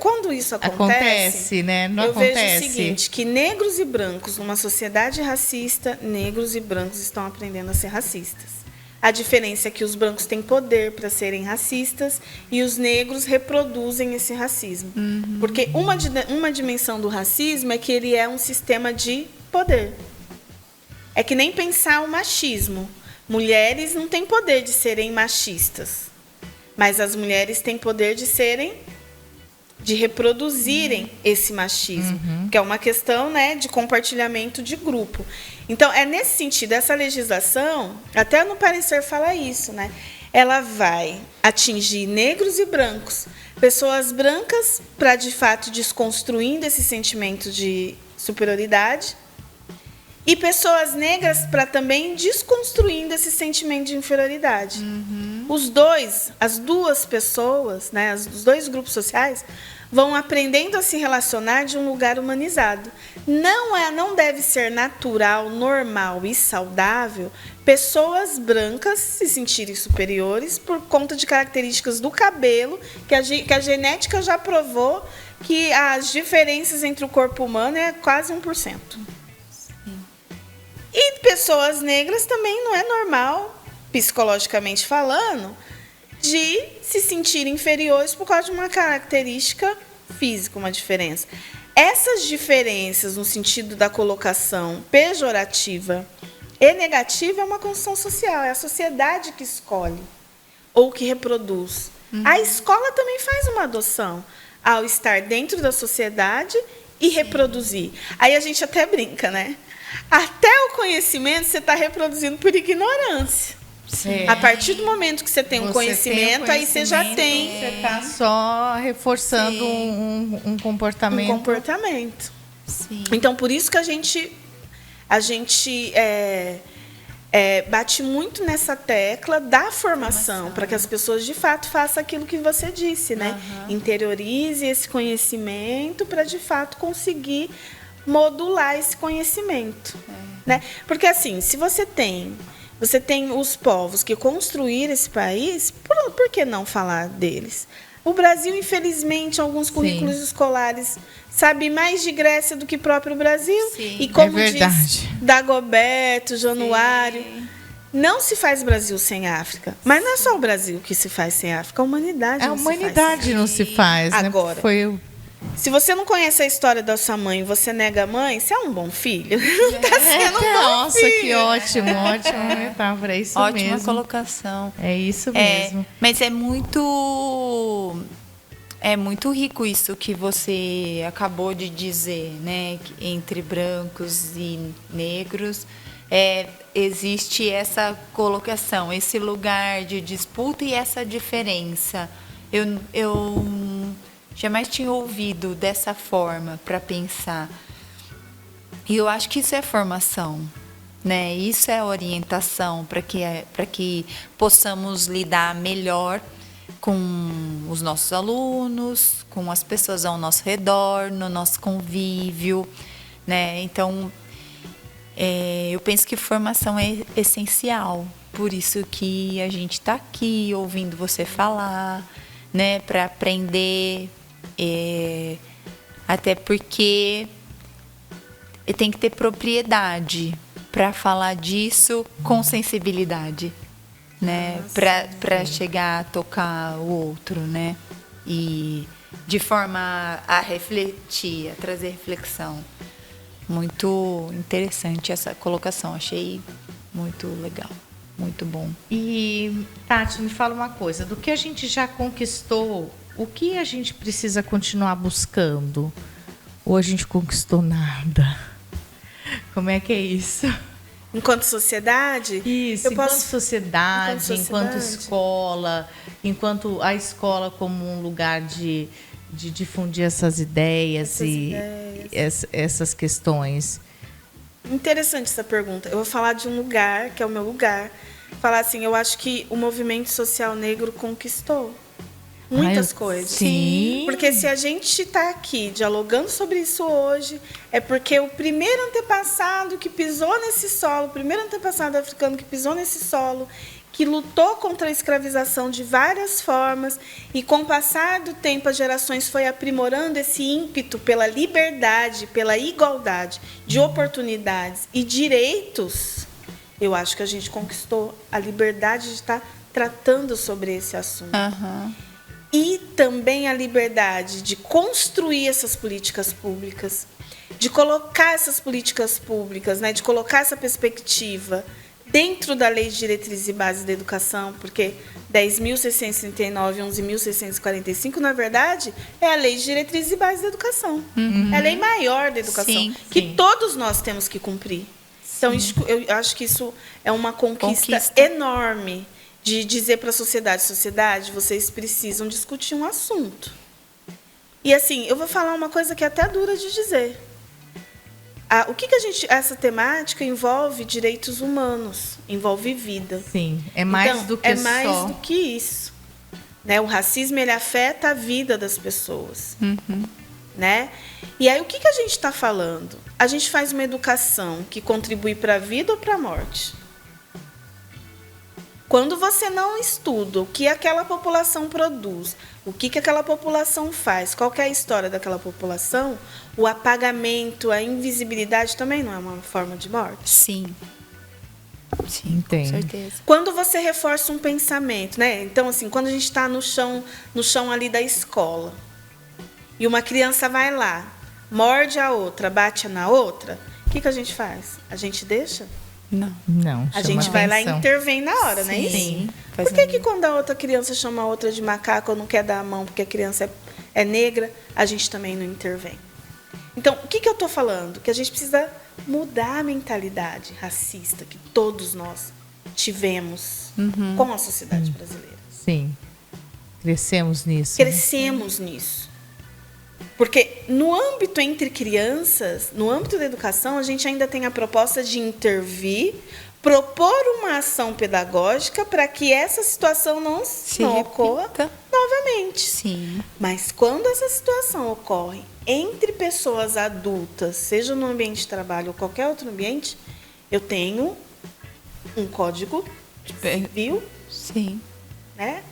quando isso acontece, né? Não eu acontece. vejo o seguinte, que negros e brancos, numa sociedade racista, negros e brancos estão aprendendo a ser racistas. A diferença é que os brancos têm poder para serem racistas e os negros reproduzem esse racismo. Porque uma dimensão do racismo é que ele é um sistema de poder. É que nem pensar o machismo. Mulheres não têm poder de serem machistas, mas as mulheres têm poder de reproduzirem esse machismo, que é uma questão, né, de compartilhamento de grupo. Então, é nesse sentido, essa legislação, até no parecer fala isso, né? Ela vai atingir negros e brancos, pessoas brancas para, de fato, desconstruindo esse sentimento de superioridade, e pessoas negras para também desconstruindo esse sentimento de inferioridade. As duas pessoas, né, os dois grupos sociais, vão aprendendo a se relacionar de um lugar humanizado. Não deve ser natural, normal e saudável pessoas brancas se sentirem superiores por conta de características do cabelo, que a genética já provou que as diferenças entre o corpo humano é quase 1%. E pessoas negras também não é normal, psicologicamente falando, de se sentirem inferiores por causa de uma característica física, uma diferença. Essas diferenças, no sentido da colocação pejorativa e negativa, é uma construção social, é a sociedade que escolhe ou que reproduz. A escola também faz uma adoção ao estar dentro da sociedade e reproduzir. Aí a gente até brinca, né? Até o conhecimento você está reproduzindo por ignorância. Sim. A partir do momento que você tem um conhecimento, aí você já tem. Você está só reforçando um comportamento. Um comportamento. Sim. Então, por isso que a gente bate muito nessa tecla da formação, para que as pessoas, de fato, façam aquilo que você disse, né? Interiorize esse conhecimento para, de fato, conseguir modular esse conhecimento. Né? Porque, assim, se você tem os povos que construíram esse país, por que não falar deles? O Brasil, infelizmente, alguns currículos escolares sabe mais de Grécia do que o próprio Brasil. Sim. E como diz Dagoberto, Januário, não se faz Brasil sem África. Mas não é só o Brasil que se faz sem África, a humanidade A não humanidade se faz. não se faz, né? Agora, se você não conhece a história da sua mãe e você nega a mãe, você é um bom filho. Não está sendo um bom Nossa, filho. que ótima metáfora, é isso Ótima mesmo. colocação. É isso mesmo. Mas é muito rico isso que você acabou de dizer, né? Que entre brancos e negros existe essa colocação, esse lugar de disputa e essa diferença. Eu jamais tinha ouvido dessa forma para pensar. E eu acho que isso é formação, né? Isso é orientação para que possamos lidar melhor com os nossos alunos, com as pessoas ao nosso redor, no nosso convívio, né? Então, eu penso que formação é essencial. Por isso que a gente está aqui ouvindo você falar, né? Para aprender. Até porque tem que ter propriedade para falar disso com sensibilidade, né? Para chegar a tocar o outro, né? E de forma a refletir, a trazer reflexão. Muito interessante essa colocação, achei muito legal, muito bom. E, Tati, me fala uma coisa, do que a gente já conquistou, o que a gente precisa continuar buscando? Ou a gente conquistou nada? Como é que é isso? Enquanto sociedade? Isso, enquanto sociedade, enquanto escola, enquanto a escola como um lugar de difundir essas ideias essas questões. Interessante essa pergunta. Eu vou falar de um lugar, que é o meu lugar. Falar assim, eu acho que o movimento social negro conquistou muitas coisas. Sim. Porque se a gente está aqui dialogando sobre isso hoje, é porque o primeiro antepassado que pisou nesse solo, o primeiro antepassado africano que pisou nesse solo, que lutou contra a escravização de várias formas e, com o passar do tempo, as gerações foi aprimorando esse ímpeto pela liberdade, pela igualdade de oportunidades e direitos, eu acho que a gente conquistou a liberdade de estar tratando sobre esse assunto. Uhum. E também a liberdade de construir essas políticas públicas, de colocar essas políticas públicas, né, de colocar essa perspectiva dentro da Lei de Diretrizes e Bases da Educação, porque 10.639 e 11.645, na verdade, é a Lei de Diretrizes e Bases da Educação. Uhum. É a lei maior da educação, que todos nós temos que cumprir. Então, eu acho que isso é uma conquista enorme de dizer para a sociedade, vocês precisam discutir um assunto. E, assim, eu vou falar uma coisa que é até dura de dizer. O que essa temática envolve direitos humanos, envolve vida. Sim, é mais então, do que só. É mais do que isso. Né? O racismo, ele afeta a vida das pessoas. Uhum. Né? E aí, o que a gente está falando? A gente faz uma educação que contribui para a vida ou para a morte? Quando você não estuda o que aquela população produz, o que aquela população faz, qual que é a história daquela população, o apagamento, a invisibilidade também não é uma forma de morte? Sim. Sim, entendo. Com certeza. Quando você reforça um pensamento, né? Então, assim, quando a gente está no chão ali da escola, e uma criança vai lá, morde a outra, bate na outra, o que a gente faz? A gente deixa? Não. A gente vai lá e intervém na hora, não é isso? Sim. Por que quando a outra criança chama a outra de macaco ou não quer dar a mão porque a criança é negra, a gente também não intervém? Então, o que eu estou falando? Que a gente precisa mudar a mentalidade racista que todos nós tivemos com a sociedade brasileira. Sim. Crescemos nisso. Crescemos nisso. Porque no âmbito entre crianças, no âmbito da educação, a gente ainda tem a proposta de intervir, propor uma ação pedagógica para que essa situação não ocorra novamente. Sim. Mas quando essa situação ocorre entre pessoas adultas, seja no ambiente de trabalho ou qualquer outro ambiente, eu tenho um código civil. Sim. Né?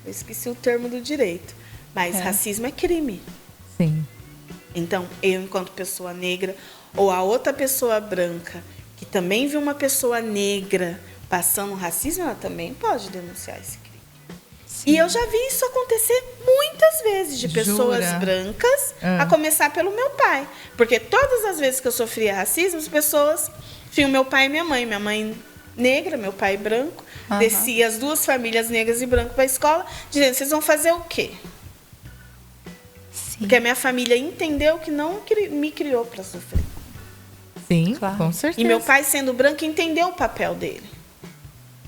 Eu esqueci o termo do direito. Mas racismo é crime. Sim. Então, eu, enquanto pessoa negra, ou a outra pessoa branca, que também viu uma pessoa negra passando racismo, ela também pode denunciar esse crime. Sim. E eu já vi isso acontecer muitas vezes, de pessoas brancas, a começar pelo meu pai. Porque todas as vezes que eu sofria racismo, as pessoas tinham meu pai e minha mãe negra, meu pai branco, descia as duas famílias negras e branco para a escola, dizendo, vocês vão fazer o quê? Porque a minha família entendeu que não me criou para sofrer. Sim, claro. Com certeza. E meu pai, sendo branco, entendeu o papel dele.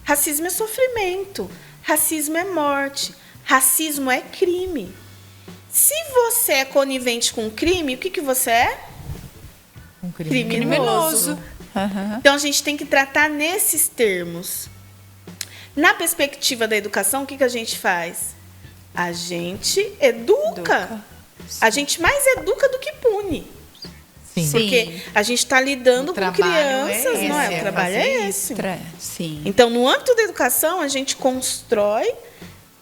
Racismo é sofrimento. Racismo é morte. Racismo é crime. Se você é conivente com crime, o que você é? Um criminoso. Criminoso. Então, a gente tem que tratar nesses termos. Na perspectiva da educação, o que a gente faz? A gente educa. A gente mais educa do que pune. Sim. Porque a gente está lidando com crianças, não é? O trabalho é esse. Sim. Então, no âmbito da educação, a gente constrói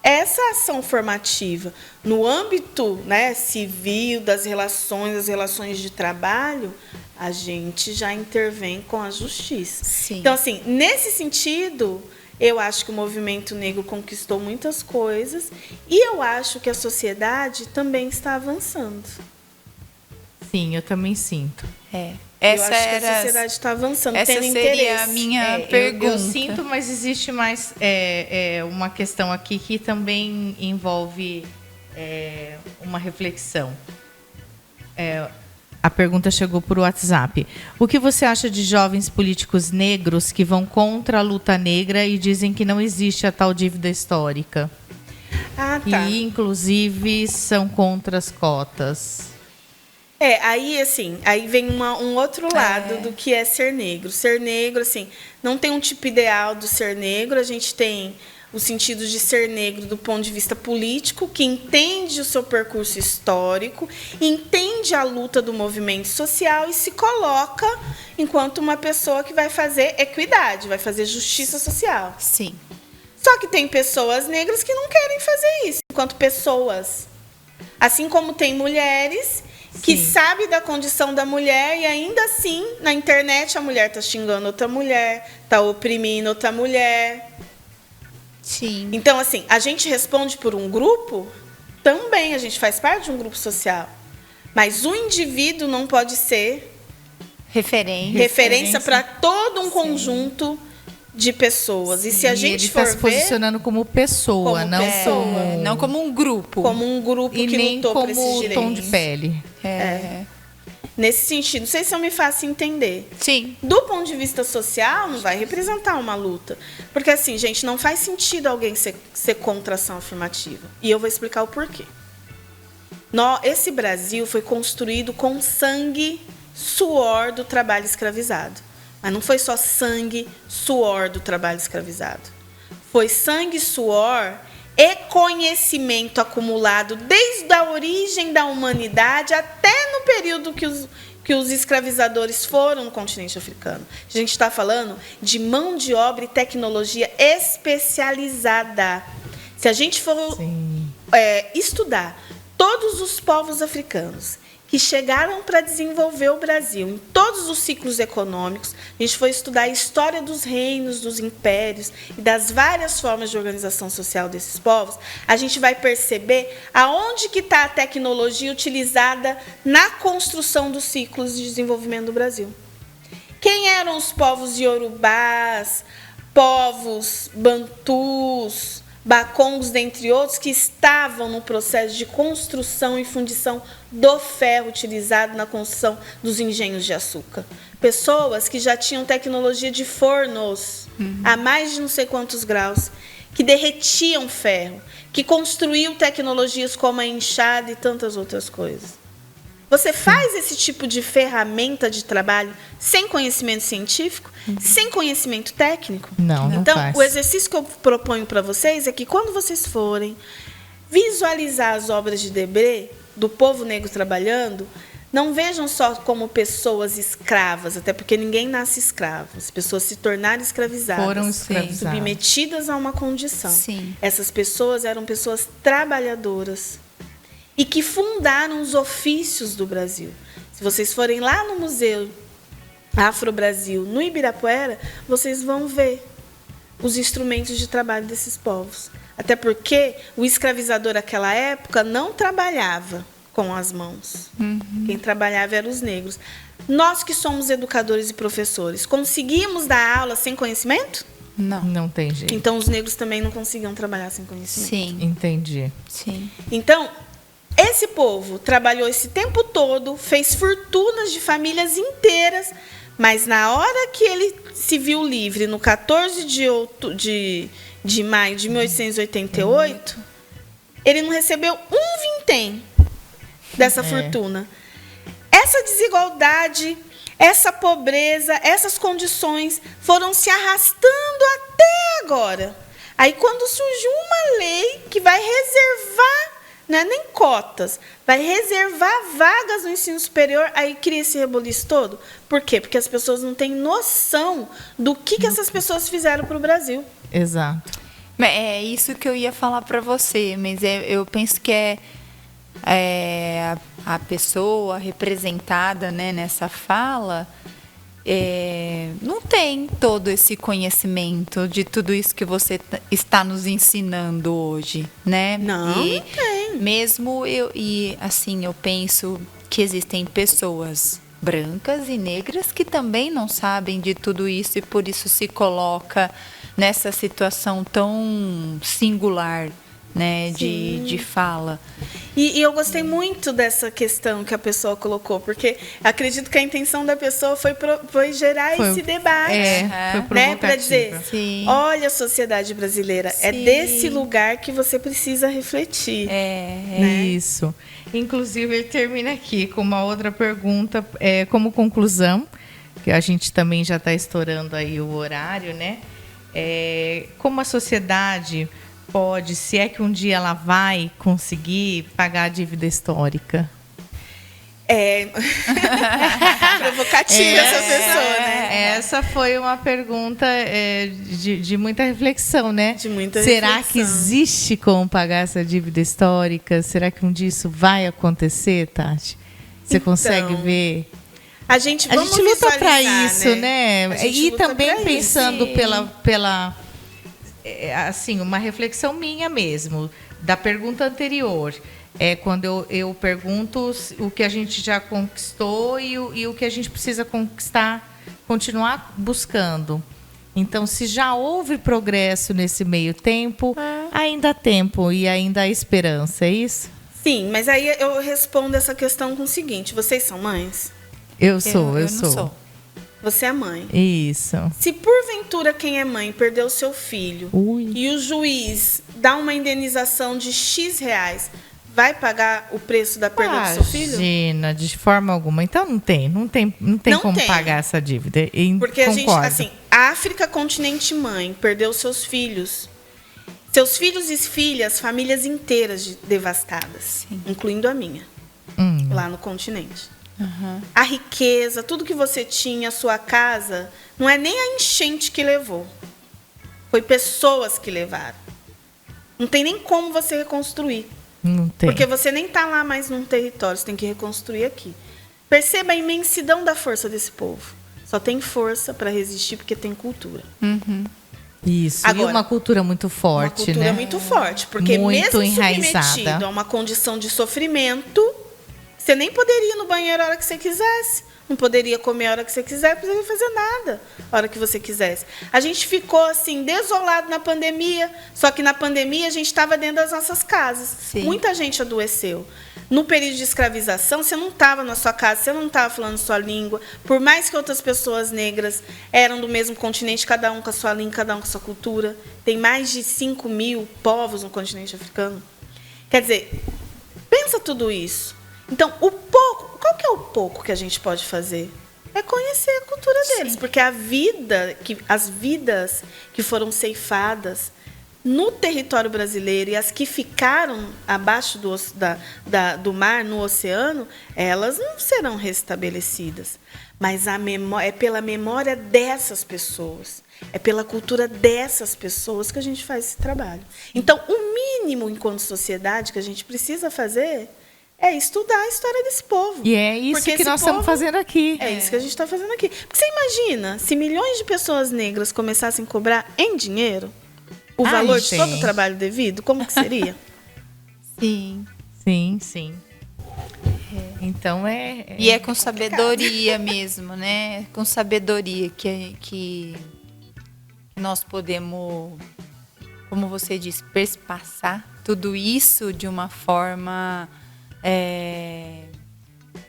essa ação formativa no âmbito, né, civil, das relações de trabalho, a gente já intervém com a justiça. Sim. Então, assim, nesse sentido, eu acho que o movimento negro conquistou muitas coisas e eu acho que a sociedade também está avançando. Sim, eu também sinto. Eu acho que a sociedade está avançando, essa tendo seria interesse. a minha Eu pergunta. sinto, mas existe mais uma questão aqui que também envolve uma reflexão. A pergunta chegou por WhatsApp. O que você acha de jovens políticos negros que vão contra a luta negra e dizem que não existe a tal dívida histórica? Ah, tá. E, inclusive, são contra as cotas. Aí vem um outro lado do que é ser negro. Ser negro, assim, não tem um tipo ideal do ser negro. A gente tem o sentido de ser negro do ponto de vista político, que entende o seu percurso histórico, entende a luta do movimento social e se coloca enquanto uma pessoa que vai fazer equidade, vai fazer justiça social. Sim. Só que tem pessoas negras que não querem fazer isso, enquanto pessoas. Assim como tem mulheres que sabem da condição da mulher e ainda assim, na internet, a mulher está xingando outra mulher, está oprimindo outra mulher. Sim. Então, assim, a gente responde por um grupo, também a gente faz parte de um grupo social. Mas o indivíduo não pode ser referência para todo um conjunto de pessoas. E se a gente ele for está se posicionando como pessoa, como não pessoa, como... Não como um grupo. como um grupo E que nem lutou por esses como direitos. tom de pele. Nesse sentido, não sei se eu me faço entender. Sim. Do ponto de vista social, não vai representar uma luta. Porque, assim, gente, não faz sentido alguém ser contra a ação afirmativa. E eu vou explicar o porquê. Esse Brasil foi construído com sangue, suor do trabalho escravizado. Mas não foi só sangue, suor do trabalho escravizado. Foi sangue, suor e conhecimento acumulado desde a origem da humanidade até no período que os escravizadores foram no continente africano. A gente está falando de mão de obra e tecnologia especializada. Se a gente for estudar todos os povos africanos que chegaram para desenvolver o Brasil em todos os ciclos econômicos, a gente foi estudar a história dos reinos, dos impérios e das várias formas de organização social desses povos, a gente vai perceber aonde que está a tecnologia utilizada na construção dos ciclos de desenvolvimento do Brasil. Quem eram os povos iorubás, povos bantus, bacongos, dentre outros, que estavam no processo de construção e fundição do ferro utilizado na construção dos engenhos de açúcar. Pessoas que já tinham tecnologia de fornos a mais de não sei quantos graus, que derretiam ferro, que construíam tecnologias como a enxada e tantas outras coisas. Você faz esse tipo de ferramenta de trabalho sem conhecimento científico, sem conhecimento técnico? Não Então, faz. o exercício que eu proponho para vocês é que, quando vocês forem visualizar as obras de Debré, do povo negro trabalhando, não vejam só como pessoas escravas, até porque ninguém nasce escravo. As pessoas se tornaram escravizadas, Foram escravizadas. submetidas a uma condição. Sim. Essas pessoas eram pessoas trabalhadoras e que fundaram os ofícios do Brasil. Se vocês forem lá no Museu Afro-Brasil, no Ibirapuera, vocês vão ver os instrumentos de trabalho desses povos. Até porque o escravizador naquela época não trabalhava com as mãos. Quem trabalhava eram os negros. Nós que somos educadores e professores, conseguimos dar aula sem conhecimento? Não. Não tem jeito. Então, os negros também não conseguiam trabalhar sem conhecimento. Sim. Entendi. Sim. Então, esse povo trabalhou esse tempo todo, fez fortunas de famílias inteiras, mas na hora que ele se viu livre, no 14 de maio de 1888, ele não recebeu um vintém dessa fortuna. Essa desigualdade, essa pobreza, essas condições foram se arrastando até agora. Aí, quando surgiu uma lei que vai reservar, não é nem cotas, vai reservar vagas no ensino superior, aí cria esse reboliço todo. Por quê? Porque as pessoas não têm noção do que essas pessoas fizeram para o Brasil. Exato. É isso que eu ia falar para você, mas eu penso que a pessoa representada, né, nessa fala não tem todo esse conhecimento de tudo isso que você está nos ensinando hoje, né? Não tem. Mesmo eu penso que existem pessoas brancas e negras que também não sabem de tudo isso e por isso se coloca nessa situação tão singular, né, de fala. E eu gostei muito dessa questão que a pessoa colocou, porque acredito que a intenção da pessoa foi gerar esse debate, foi né, para dizer, Sim. olha a sociedade brasileira, é Sim. desse lugar que você precisa refletir. Né? Isso. Inclusive, ele termina aqui com uma outra pergunta, como conclusão, que a gente também já está estourando aí o horário, né? Como a sociedade pode, se é que um dia ela vai conseguir pagar a dívida histórica? Provocativa essa pessoa, né? Essa foi uma pergunta de muita reflexão, né? De muita Será reflexão. que existe como pagar essa dívida histórica? Será que um dia isso vai acontecer, Tati? Você consegue ver? A gente luta para isso, né? né? A gente E luta também pra pensando isso. pela assim, uma reflexão minha mesmo, da pergunta anterior. Quando eu pergunto o que a gente já conquistou e o que a gente precisa conquistar, continuar buscando. Então, se já houve progresso nesse meio tempo, ainda há tempo e ainda há esperança, é isso? Sim, mas aí eu respondo essa questão com o seguinte: vocês são mães? Eu sou. não sou. Você é mãe. Isso. Se porventura quem é mãe perdeu seu filho e o juiz dá uma indenização de X reais, vai pagar o preço da perda do seu filho? Imagina, de forma alguma. Então não tem Não como tem. pagar essa dívida. Porque a gente, Concordo. assim, a África, continente mãe, perdeu seus filhos. Seus filhos e filhas, famílias inteiras devastadas, incluindo a minha, lá no continente. A riqueza, tudo que você tinha, a sua casa, não é nem a enchente que levou. Foi pessoas que levaram. Não tem nem como você reconstruir. Não tem. Porque você nem está lá mais num território, você tem que reconstruir aqui. Perceba a imensidão da força desse povo. Só tem força para resistir porque tem cultura. Isso. Agora, e uma cultura muito forte, uma cultura né? muito forte. Porque Muito mesmo enraizada. submetido a uma condição de sofrimento, você nem poderia ir no banheiro a hora que você quisesse. Não poderia comer a hora que você quisesse, não poderia fazer nada a hora que você quisesse. A gente ficou assim, desolado na pandemia, só que na pandemia a gente estava dentro das nossas casas. Sim. Muita gente adoeceu. No período de escravização, você não estava na sua casa, você não estava falando sua língua. Por mais que outras pessoas negras eram do mesmo continente, cada um com a sua língua, cada um com a sua cultura. Tem mais de 5 mil povos no continente africano. Quer dizer, pensa tudo isso. Então, qual que é o pouco que a gente pode fazer? É conhecer a cultura deles, porque as vidas que foram ceifadas no território brasileiro e as que ficaram abaixo do mar, no oceano, elas não serão restabelecidas. Mas é pela memória dessas pessoas, é pela cultura dessas pessoas que a gente faz esse trabalho. Então, o mínimo, enquanto sociedade, que a gente precisa fazer é estudar a história desse povo. E é isso Porque que esse nós estamos povo- fazendo aqui. É isso que a gente está fazendo aqui. Porque você imagina, se milhões de pessoas negras começassem a cobrar em dinheiro o Ai, valor de todo gente. o trabalho devido, como que seria? Sim. Sim. Então E é com sabedoria mesmo, né? Com sabedoria que nós podemos, como você disse, perspassar tudo isso de uma forma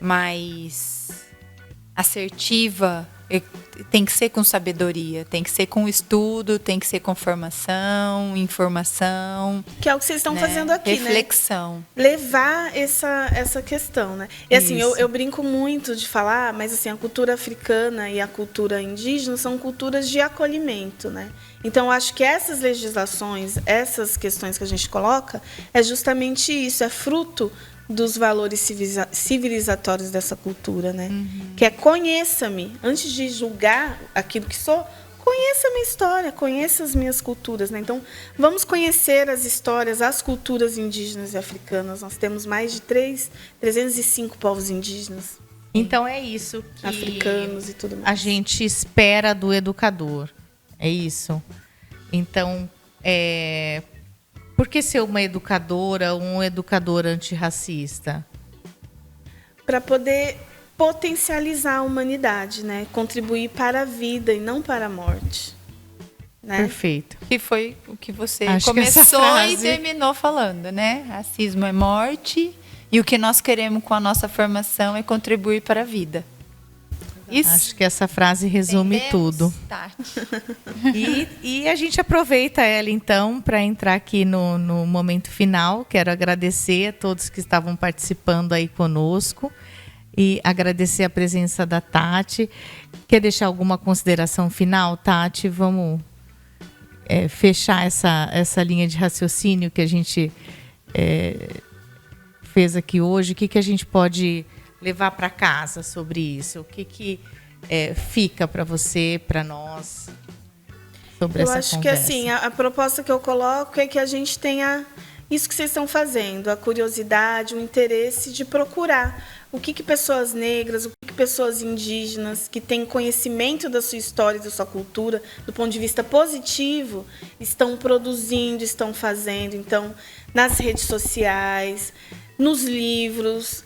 mais assertiva. Tem que ser com sabedoria, tem que ser com estudo, tem que ser com formação, informação. Que é o que vocês estão né? fazendo aqui, Reflexão. Levar essa questão, né? E assim, Isso. eu brinco muito de falar, mas assim, a cultura africana e a cultura indígena são culturas de acolhimento, né? Então, eu acho que essas legislações, essas questões que a gente coloca, é justamente isso, é fruto dos valores civilizatórios dessa cultura, né? Que é conheça-me. Antes de julgar aquilo que sou, conheça a minha história, conheça as minhas culturas, né? Então, vamos conhecer as histórias, as culturas indígenas e africanas. Nós temos mais de 305 povos indígenas. Então é isso que africanos e tudo mais. A gente espera do educador. É isso. Então, por que ser uma educadora, um educador antirracista? Para poder potencializar a humanidade, né? Contribuir para a vida e não para a morte. Né? Perfeito. Que foi o que você Acho que essa começou frase... e terminou falando, né? Racismo é morte e o que nós queremos com a nossa formação é contribuir para a vida. Isso. Acho que essa frase resume tudo. Tati. E a gente aproveita ela, então, para entrar aqui no momento final. Quero agradecer a todos que estavam participando aí conosco e agradecer a presença da Tati. Quer deixar alguma consideração final, Tati? Vamos fechar essa linha de raciocínio que a gente fez aqui hoje. O que a gente pode levar para casa sobre isso? O que fica para você, para nós, sobre essa conversa? Eu acho que assim, a proposta que eu coloco é que a gente tenha isso que vocês estão fazendo, a curiosidade, o interesse de procurar o que pessoas negras, o que pessoas indígenas, que têm conhecimento da sua história e da sua cultura, do ponto de vista positivo, estão produzindo, estão fazendo. Então, nas redes sociais, nos livros,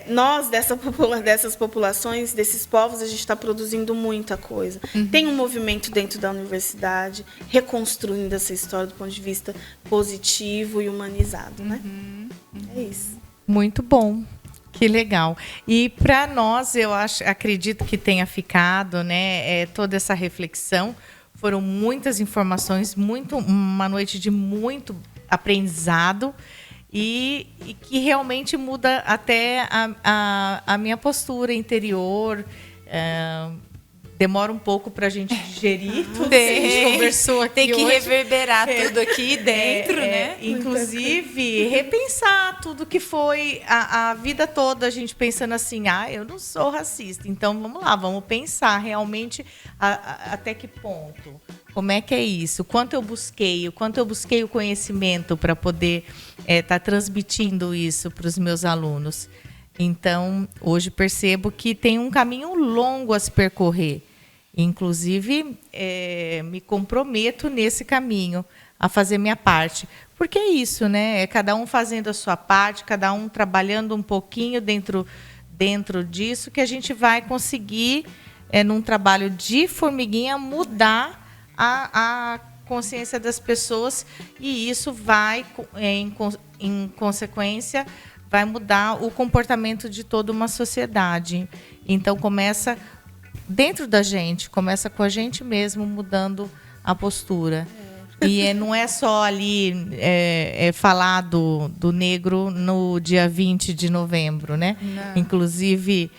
nós, dessas populações, desses povos, a gente está produzindo muita coisa. Uhum. Tem um movimento dentro da universidade, reconstruindo essa história do ponto de vista positivo e humanizado. Né? Uhum. É isso. Muito bom. Que legal. E para nós, acredito que tenha ficado, né, toda essa reflexão. Foram muitas informações, uma noite de muito aprendizado. E que realmente muda até a minha postura interior. Demora um pouco para a gente digerir tudo que a gente conversou aqui hoje. Tem que hoje. reverberar tudo aqui dentro, né? Inclusive, repensar tudo que foi a vida toda, a gente pensando assim, eu não sou racista. Então, vamos lá, vamos pensar realmente até que ponto. Como é que é isso? O quanto eu busquei o conhecimento para poder estar transmitindo isso para os meus alunos. Então, hoje percebo que tem um caminho longo a se percorrer. Inclusive, me comprometo nesse caminho, a fazer minha parte. Porque é isso, né? É cada um fazendo a sua parte, cada um trabalhando um pouquinho dentro disso, que a gente vai conseguir, num trabalho de formiguinha, mudar a consciência das pessoas, e isso vai, em consequência, vai mudar o comportamento de toda uma sociedade. Então, começa dentro da gente, começa com a gente mesmo mudando a postura. E não é só ali falar do negro no dia 20 de novembro, né? Não. Inclusive,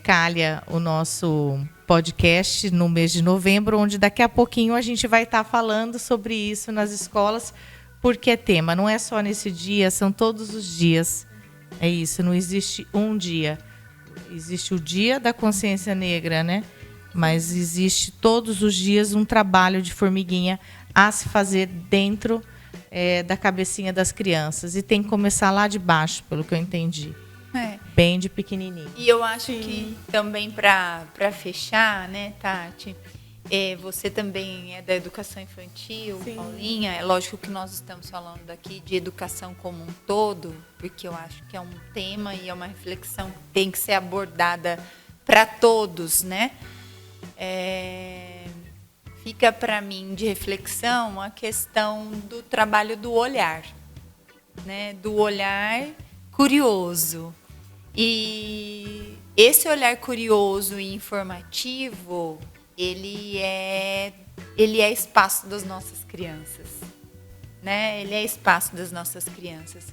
calha o nosso podcast no mês de novembro, onde daqui a pouquinho a gente vai estar falando sobre isso nas escolas, porque é tema. Não é só nesse dia, são todos os dias. É isso, não existe um dia. Existe o dia da consciência negra, né? Mas existe todos os dias um trabalho de formiguinha a se fazer dentro da cabecinha das crianças. E tem que começar lá de baixo, pelo que eu entendi. Bem de pequenininho. E eu acho que também para fechar, né, Tati? Você também é da educação infantil, sim. Paulinha. É lógico que nós estamos falando aqui de educação como um todo, porque eu acho que é um tema e é uma reflexão que tem que ser abordada para todos, né? Fica para mim de reflexão a questão do trabalho do olhar, né? Do olhar curioso. E esse olhar curioso e informativo, ele é espaço das nossas crianças, né? Ele é espaço das nossas crianças.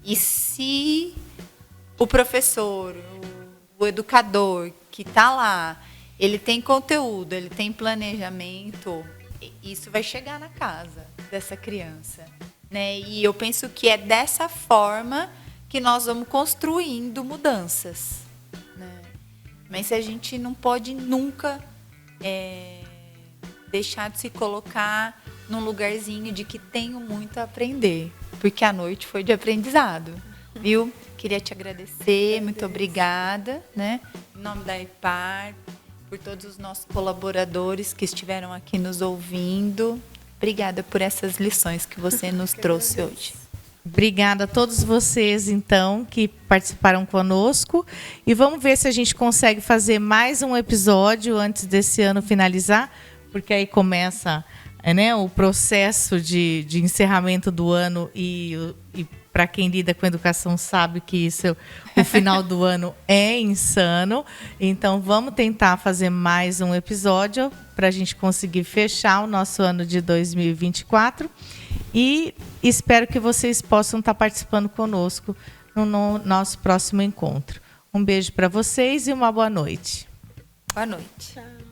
E se o professor, o educador que está lá, ele tem conteúdo, ele tem planejamento, isso vai chegar na casa dessa criança, né? E eu penso que é dessa forma que nós vamos construindo mudanças, né? Mas a gente não pode nunca deixar de se colocar num lugarzinho de que tenho muito a aprender, porque a noite foi de aprendizado, viu? Queria te agradecer, muito obrigada, né? Em nome da EPAR, por todos os nossos colaboradores que estiveram aqui nos ouvindo. Obrigada por essas lições que você nos trouxe hoje. Obrigada a todos vocês, então, que participaram conosco. E vamos ver se a gente consegue fazer mais um episódio antes desse ano finalizar, porque aí começa, né, o processo de encerramento do ano e para quem lida com educação sabe que o final do ano é insano. Então, vamos tentar fazer mais um episódio para a gente conseguir fechar o nosso ano de 2024. E espero que vocês possam estar participando conosco no nosso próximo encontro. Um beijo para vocês e uma boa noite. Boa noite. Tchau.